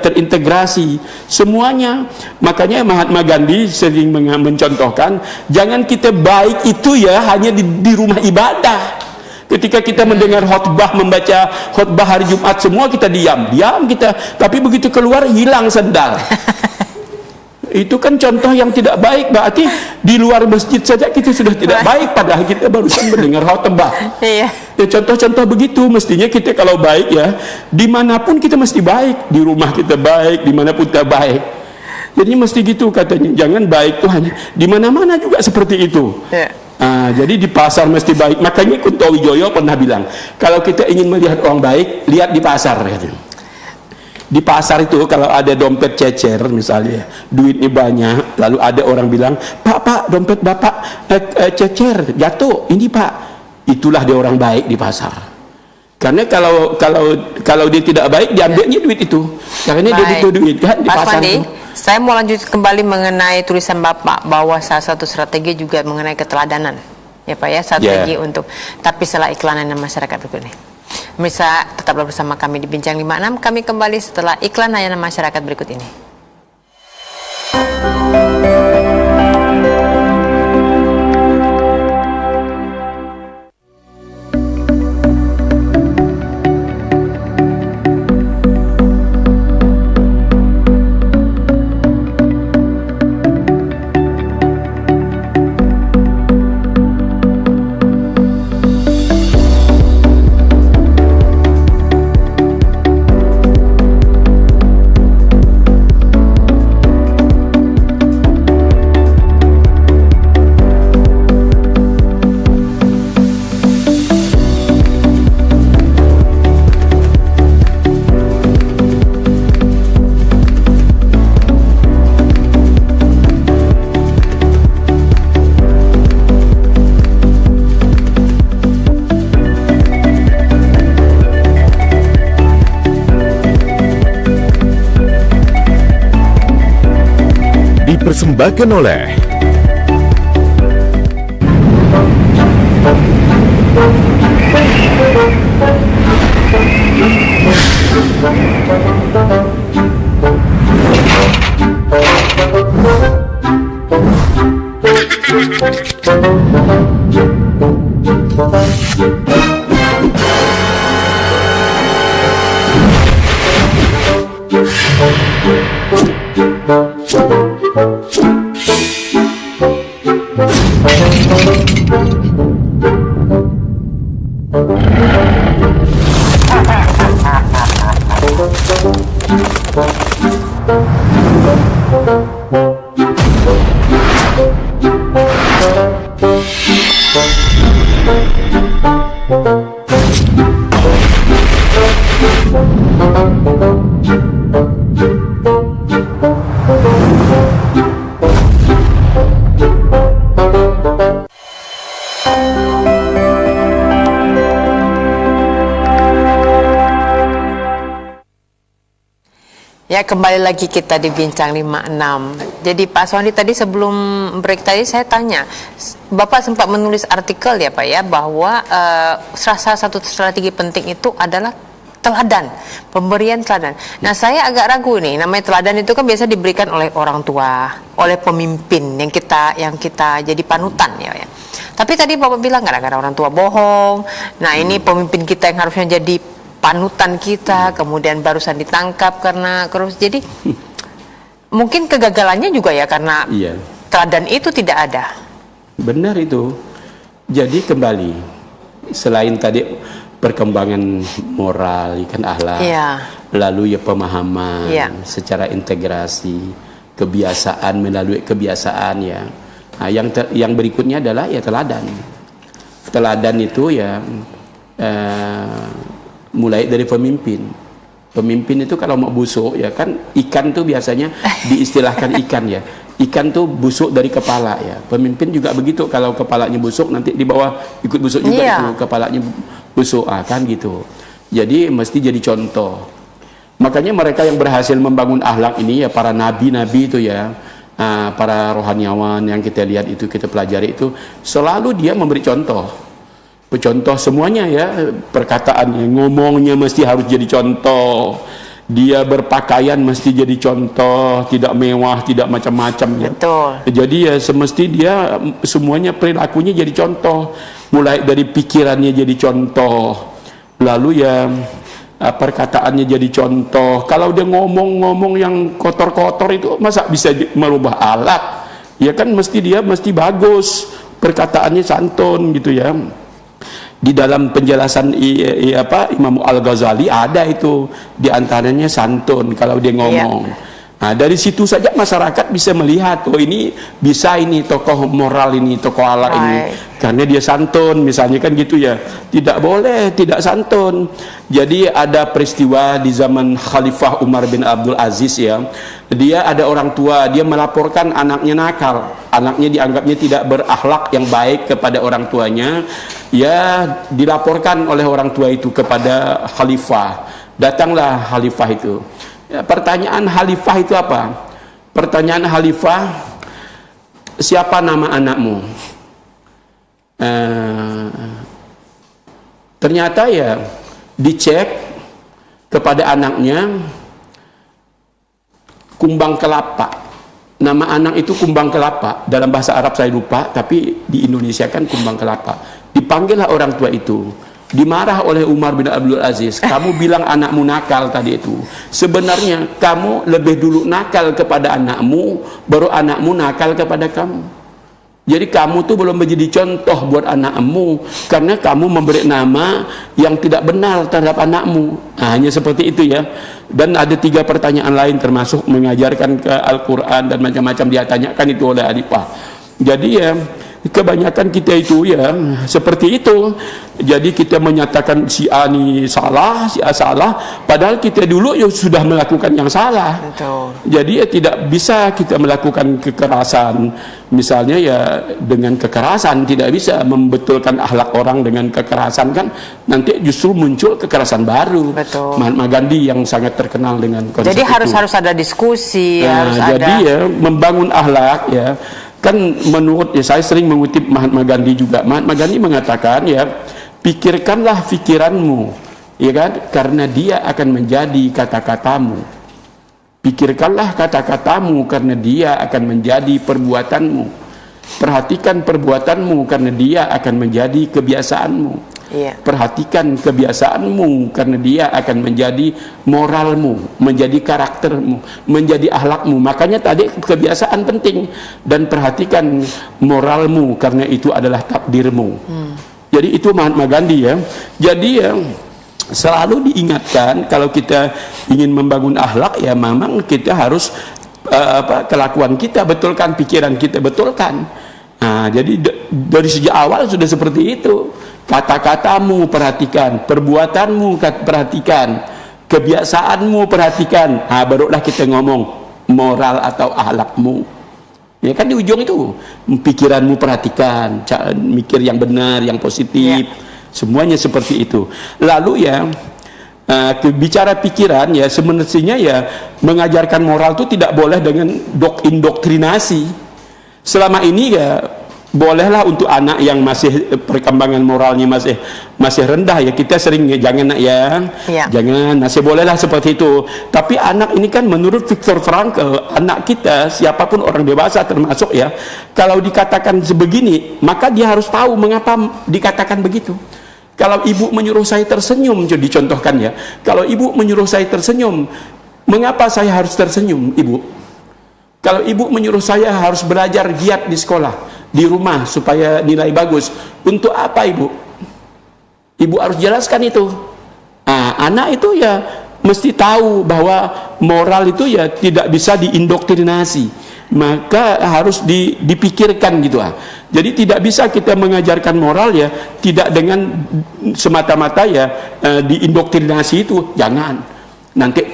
terintegrasi semuanya. Makanya Mahatma Gandhi sering mencontohkan, jangan kita baik itu ya hanya di rumah ibadah. Ketika kita mendengar khotbah, membaca khotbah hari Jumat, semua kita diam kita, tapi begitu keluar hilang sendal. Itu kan contoh yang tidak baik. Berarti di luar masjid saja kita sudah tidak baik, padahal kita barusan mendengar khotbah. Ya, contoh-contoh begitu. Mestinya kita kalau baik ya, dimanapun kita mesti baik. Di rumah kita baik, dimanapun kita baik. Jadi mesti gitu katanya. Jangan baik tuh hanya di mana-mana juga seperti itu. Jadi di pasar mesti baik. Makanya Kunto Wijoyo pernah bilang, kalau kita ingin melihat orang baik, lihat di pasar katanya. Di pasar itu kalau ada dompet cecer misalnya, duitnya banyak, lalu ada orang bilang, Pak, dompet Bapak cecer, jatuh, ini Pak. Itulah dia orang baik di pasar. Karena kalau dia tidak baik, diambilnya duit itu. Karena dia butuh duit kan di pasar itu. Saya mau lanjut kembali mengenai tulisan Bapak bahwa salah satu strategi juga mengenai keteladanan. Ya Pak ya, strategi untuk, tapi setelah iklanan masyarakat berikut ini. Bisa tetaplah bersama kami di Bincang 56. Kami kembali setelah iklan layanan masyarakat berikut ini. dipersembahkan oleh Ya, kembali lagi kita di Bincang 56. Jadi Pak Suwandi tadi sebelum break tadi saya tanya, Bapak sempat menulis artikel ya Pak ya, bahwa salah satu strategi penting itu adalah teladan, pemberian teladan. Nah, saya agak ragu nih, namanya teladan itu kan biasa diberikan oleh orang tua, oleh pemimpin yang kita jadi panutan ya. Tapi tadi Bapak bilang kadang-kadang orang tua bohong. Nah, ini pemimpin kita yang harusnya jadi panutan kita, kemudian barusan ditangkap karena korupsi. Jadi mungkin kegagalannya juga ya karena teladan itu tidak ada. Benar itu. Jadi kembali, selain tadi perkembangan moral, ikan akhlak, lalu ya pemahaman, secara integrasi, kebiasaan melalui kebiasaan ya. Nah, yang berikutnya adalah ya teladan. Teladan itu ya mulai dari pemimpin. Pemimpin itu kalau mau busuk ya kan, ikan tuh biasanya diistilahkan ikan ya. Ikan tuh busuk dari kepala ya. Pemimpin juga begitu, kalau kepalanya busuk nanti di bawah ikut busuk juga itu, kepalanya busuk kan gitu. Jadi mesti jadi contoh. Makanya mereka yang berhasil membangun akhlak ini ya para nabi-nabi itu ya, para rohaniawan yang kita lihat itu, kita pelajari itu, selalu dia memberi contoh. Contoh semuanya ya, perkataannya, ngomongnya mesti harus jadi contoh, dia berpakaian mesti jadi contoh, tidak mewah, tidak macam-macam ya. Betul. Jadi ya semesti dia semuanya perilakunya jadi contoh, mulai dari pikirannya jadi contoh, lalu ya perkataannya jadi contoh. Kalau dia ngomong-ngomong yang kotor-kotor itu masa bisa merubah akhlak? Ya kan dia mesti bagus, perkataannya santun gitu ya. Di dalam penjelasan Imam Al-Ghazali ada itu, di antaranya santun kalau dia ngomong. Nah, dari situ saja masyarakat bisa melihat, oh ini bisa, ini tokoh moral, ini tokoh akhlak ini karena dia santun misalnya kan gitu ya. Tidak boleh tidak santun. Jadi ada peristiwa di zaman Khalifah Umar bin Abdul Aziz ya. Dia ada orang tua, dia melaporkan anaknya nakal. Anaknya dianggapnya tidak berakhlak yang baik kepada orang tuanya. Ya, dilaporkan oleh orang tua itu kepada khalifah. Datanglah khalifah itu. Ya, pertanyaan khalifah itu apa? Pertanyaan khalifah, siapa nama anakmu? Ternyata ya dicek kepada anaknya, Kumbang Kelapa. Nama anak itu Kumbang Kelapa. Dalam bahasa Arab saya lupa, tapi di Indonesia kan Kumbang Kelapa. Dipanggillah orang tua itu, dimarah oleh Umar bin Abdul Aziz. Kamu bilang anakmu nakal tadi itu. Sebenarnya kamu lebih dulu nakal kepada anakmu, baru anakmu nakal kepada kamu. Jadi kamu tuh belum menjadi contoh buat anakmu, karena kamu memberi nama yang tidak benar terhadap anakmu. Nah, hanya seperti itu ya. Dan ada 3 pertanyaan lain, termasuk mengajarkan ke Al-Quran dan macam-macam, dia tanyakan itu oleh Alifah. Jadi ya kebanyakan kita itu ya seperti itu. Jadi kita menyatakan si A ini salah, si A salah, padahal kita dulu ya sudah melakukan yang salah. Betul. Jadi ya tidak bisa kita melakukan kekerasan, misalnya ya dengan kekerasan, tidak bisa membetulkan akhlak orang dengan kekerasan, kan nanti justru muncul kekerasan baru. Betul. Mahatma Gandhi yang sangat terkenal dengan konsep jadi itu. harus ada diskusi, harus jadi ada. ya membangun akhlak ya. Kan menurut ya, saya sering mengutip Mahatma Gandhi juga. Mahatma Gandhi mengatakan ya, pikirkanlah pikiranmu, ya kan, karena dia akan menjadi kata-katamu. Pikirkanlah kata-katamu karena dia akan menjadi perbuatanmu. Perhatikan perbuatanmu karena dia akan menjadi kebiasaanmu. Iya. Perhatikan kebiasaanmu karena dia akan menjadi moralmu, menjadi karaktermu, menjadi akhlakmu. Makanya tadi kebiasaan penting, dan perhatikan moralmu karena itu adalah takdirmu. Jadi itu Mahatma Gandhi ya. Jadi ya selalu diingatkan kalau kita ingin membangun akhlak ya memang kita harus kelakuan kita betulkan, pikiran kita betulkan. Nah, jadi dari sejak awal sudah seperti itu. Kata-katamu perhatikan, perbuatanmu perhatikan, kebiasaanmu perhatikan. Nah, barulah kita ngomong moral atau akhlakmu. Ya kan di ujung itu, pikiranmu perhatikan, mikir yang benar, yang positif, semuanya seperti itu. Lalu ya, bicara pikiran ya sebenarnya ya mengajarkan moral itu tidak boleh dengan indoktrinasi. Selama ini ya bolehlah untuk anak yang masih perkembangan moralnya masih rendah ya, kita sering ya jangan nak ya, jangan, masih bolehlah seperti itu. Tapi anak ini kan menurut Viktor Frankl, anak kita siapapun orang dewasa termasuk ya, kalau dikatakan sebegini maka dia harus tahu mengapa dikatakan begitu. Kalau ibu menyuruh saya tersenyum, dicontohkan ya, kalau ibu menyuruh saya tersenyum, mengapa saya harus tersenyum, ibu? Kalau ibu menyuruh saya harus belajar giat di sekolah, di rumah supaya nilai bagus, untuk apa ibu? Ibu harus jelaskan itu. Nah, anak itu ya mesti tahu bahwa moral itu ya tidak bisa diindoktrinasi, maka harus dipikirkan gitu. Jadi tidak bisa kita mengajarkan moral ya tidak dengan semata-mata ya diindoktrinasi itu. Jangan, nanti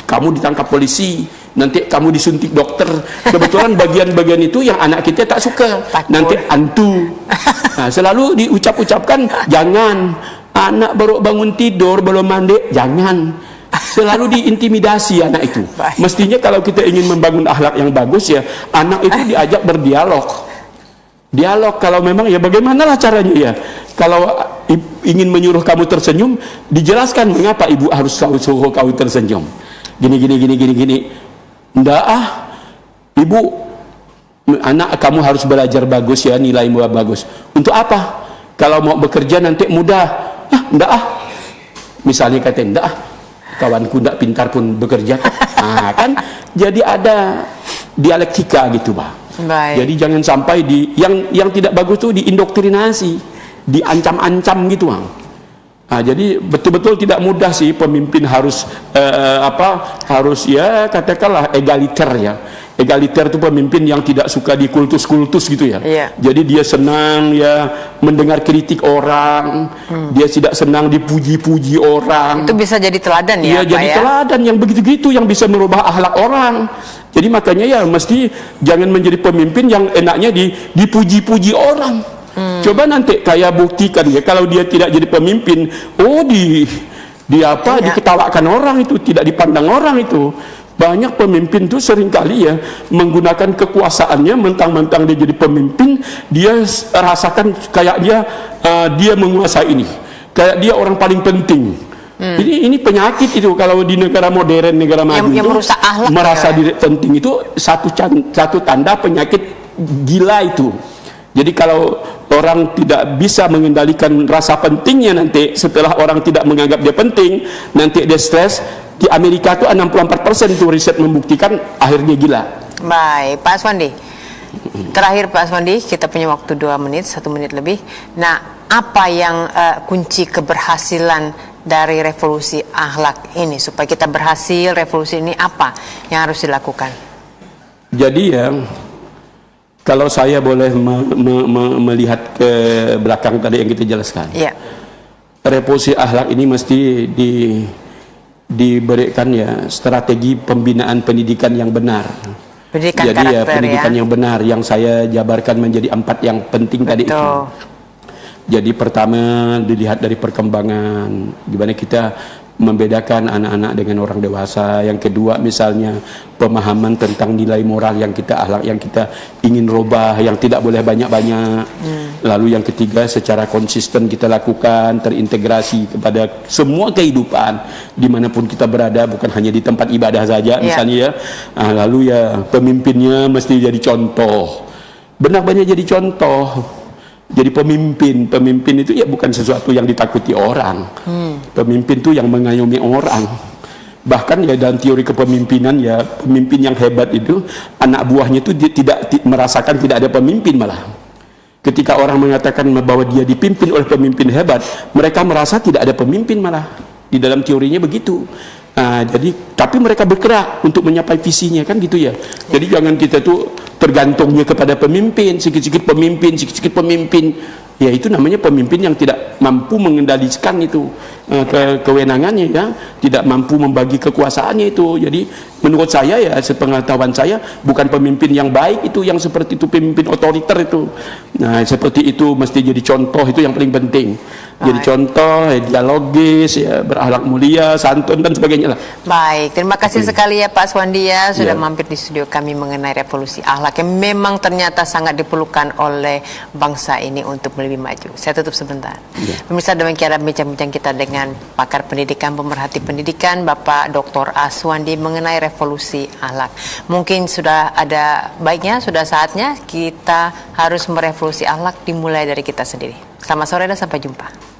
kamu ditangkap polisi, nanti kamu disuntik dokter. Kebetulan bagian-bagian itu yang anak kita tak suka. Nanti hantu. Nah, selalu diucap-ucapkan jangan. Anak baru bangun tidur belum mandi, jangan. Selalu diintimidasi anak itu. Mestinya kalau kita ingin membangun akhlak yang bagus ya, anak itu diajak berdialog. Dialog, kalau memang ya bagaimanalah caranya ya. Kalau ingin menyuruh kamu tersenyum, dijelaskan mengapa ibu harus suruh kamu tersenyum. Gini. Nggak ibu, anak kamu harus belajar bagus ya, nilaimu bagus. Untuk apa? Kalau mau bekerja nanti mudah. Nggak misalnya kata nggak kawanku nggak pintar pun bekerja. Nah, kan jadi ada dialektika gitu, Pak. Baik. Jadi jangan sampai yang tidak bagus tuh diindoktrinasi, diancam-ancam gitu, Bang. Nah, jadi betul-betul tidak mudah sih pemimpin harus harus ya katakanlah egaliter ya. Egaliter itu pemimpin yang tidak suka dikultus-kultus gitu ya. Jadi dia senang ya mendengar kritik orang, dia tidak senang dipuji-puji orang. Itu bisa jadi teladan ya, Pak, jadi teladan yang begitu-gitu yang bisa merubah akhlak orang. Jadi makanya ya mesti jangan menjadi pemimpin yang enaknya dipuji-puji orang. Coba nanti kayak buktikan ya kalau dia tidak jadi pemimpin, diketawakan orang itu, tidak dipandang orang itu. Banyak pemimpin tuh seringkali ya menggunakan kekuasaannya, mentang-mentang dia jadi pemimpin, dia rasakan kayak dia menguasai ini, kayak dia orang paling penting. Ini penyakit itu kalau di negara modern, negara maju yang merusak akhlak, merasa diri penting itu satu tanda penyakit gila itu. Jadi kalau orang tidak bisa mengendalikan rasa pentingnya, nanti setelah orang tidak menganggap dia penting, nanti dia stres. Di Amerika itu 64% tuh riset membuktikan akhirnya gila. Baik, Pak Aswandi. Terakhir Pak Aswandi, kita punya waktu 2 menit, 1 menit lebih. Nah, apa yang kunci keberhasilan dari revolusi akhlak ini? Supaya kita berhasil, revolusi ini apa yang harus dilakukan? Jadi ya, Kalau saya boleh melihat ke belakang tadi yang kita jelaskan, revolusi akhlak ini mesti diberikan ya strategi pembinaan pendidikan yang benar. Pendidikan jadi karakter, ya pendidikan yang benar yang saya jabarkan menjadi 4 yang penting. Betul. Tadi itu. Jadi pertama dilihat dari perkembangan, gimana kita membedakan anak-anak dengan orang dewasa. Yang kedua misalnya pemahaman tentang nilai moral yang kita akhlak yang kita ingin rubah, yang tidak boleh banyak-banyak. Lalu yang ketiga secara konsisten kita lakukan, terintegrasi kepada semua kehidupan dimanapun kita berada, bukan hanya di tempat ibadah saja misalnya ya. Lalu ya pemimpinnya mesti jadi contoh, benar-benar jadi contoh. Jadi pemimpin itu ya bukan sesuatu yang ditakuti orang. Pemimpin itu yang mengayomi orang. Bahkan ya dalam teori kepemimpinan ya, pemimpin yang hebat itu anak buahnya itu tidak merasakan tidak ada pemimpin malah. Ketika orang mengatakan bahwa dia dipimpin oleh pemimpin hebat, mereka merasa tidak ada pemimpin malah. Di dalam teorinya begitu. Jadi tapi mereka bergerak untuk mencapai visinya kan gitu ya. Jadi jangan kita tuh tergantungnya kepada pemimpin, sikit-sikit pemimpin. Ya itu namanya pemimpin yang tidak mampu mengendalikan itu kewenangannya ya, tidak mampu membagi kekuasaannya itu. Jadi menurut saya ya, sepengetahuan saya bukan pemimpin yang baik itu yang seperti itu, pemimpin otoriter itu. Nah, seperti itu mesti jadi contoh, itu yang paling penting. Jadi contoh, dialogis, ya, berakhlak mulia, santun dan sebagainya lah. Baik, terima kasih sekali ya Pak Aswandi ya sudah mampir di studio kami mengenai revolusi akhlak yang memang ternyata sangat diperlukan oleh bangsa ini untuk lebih maju. Saya tutup sebentar. Pemirsa, demikian bincang-bincang kita dengan pakar pendidikan, pemerhati pendidikan Bapak Dr. Aswandi mengenai revolusi akhlak. Mungkin sudah ada baiknya, sudah saatnya kita harus merevolusi akhlak dimulai dari kita sendiri. Selamat sore dan sampai jumpa.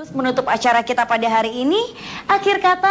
Menutup acara kita pada hari ini, akhir kata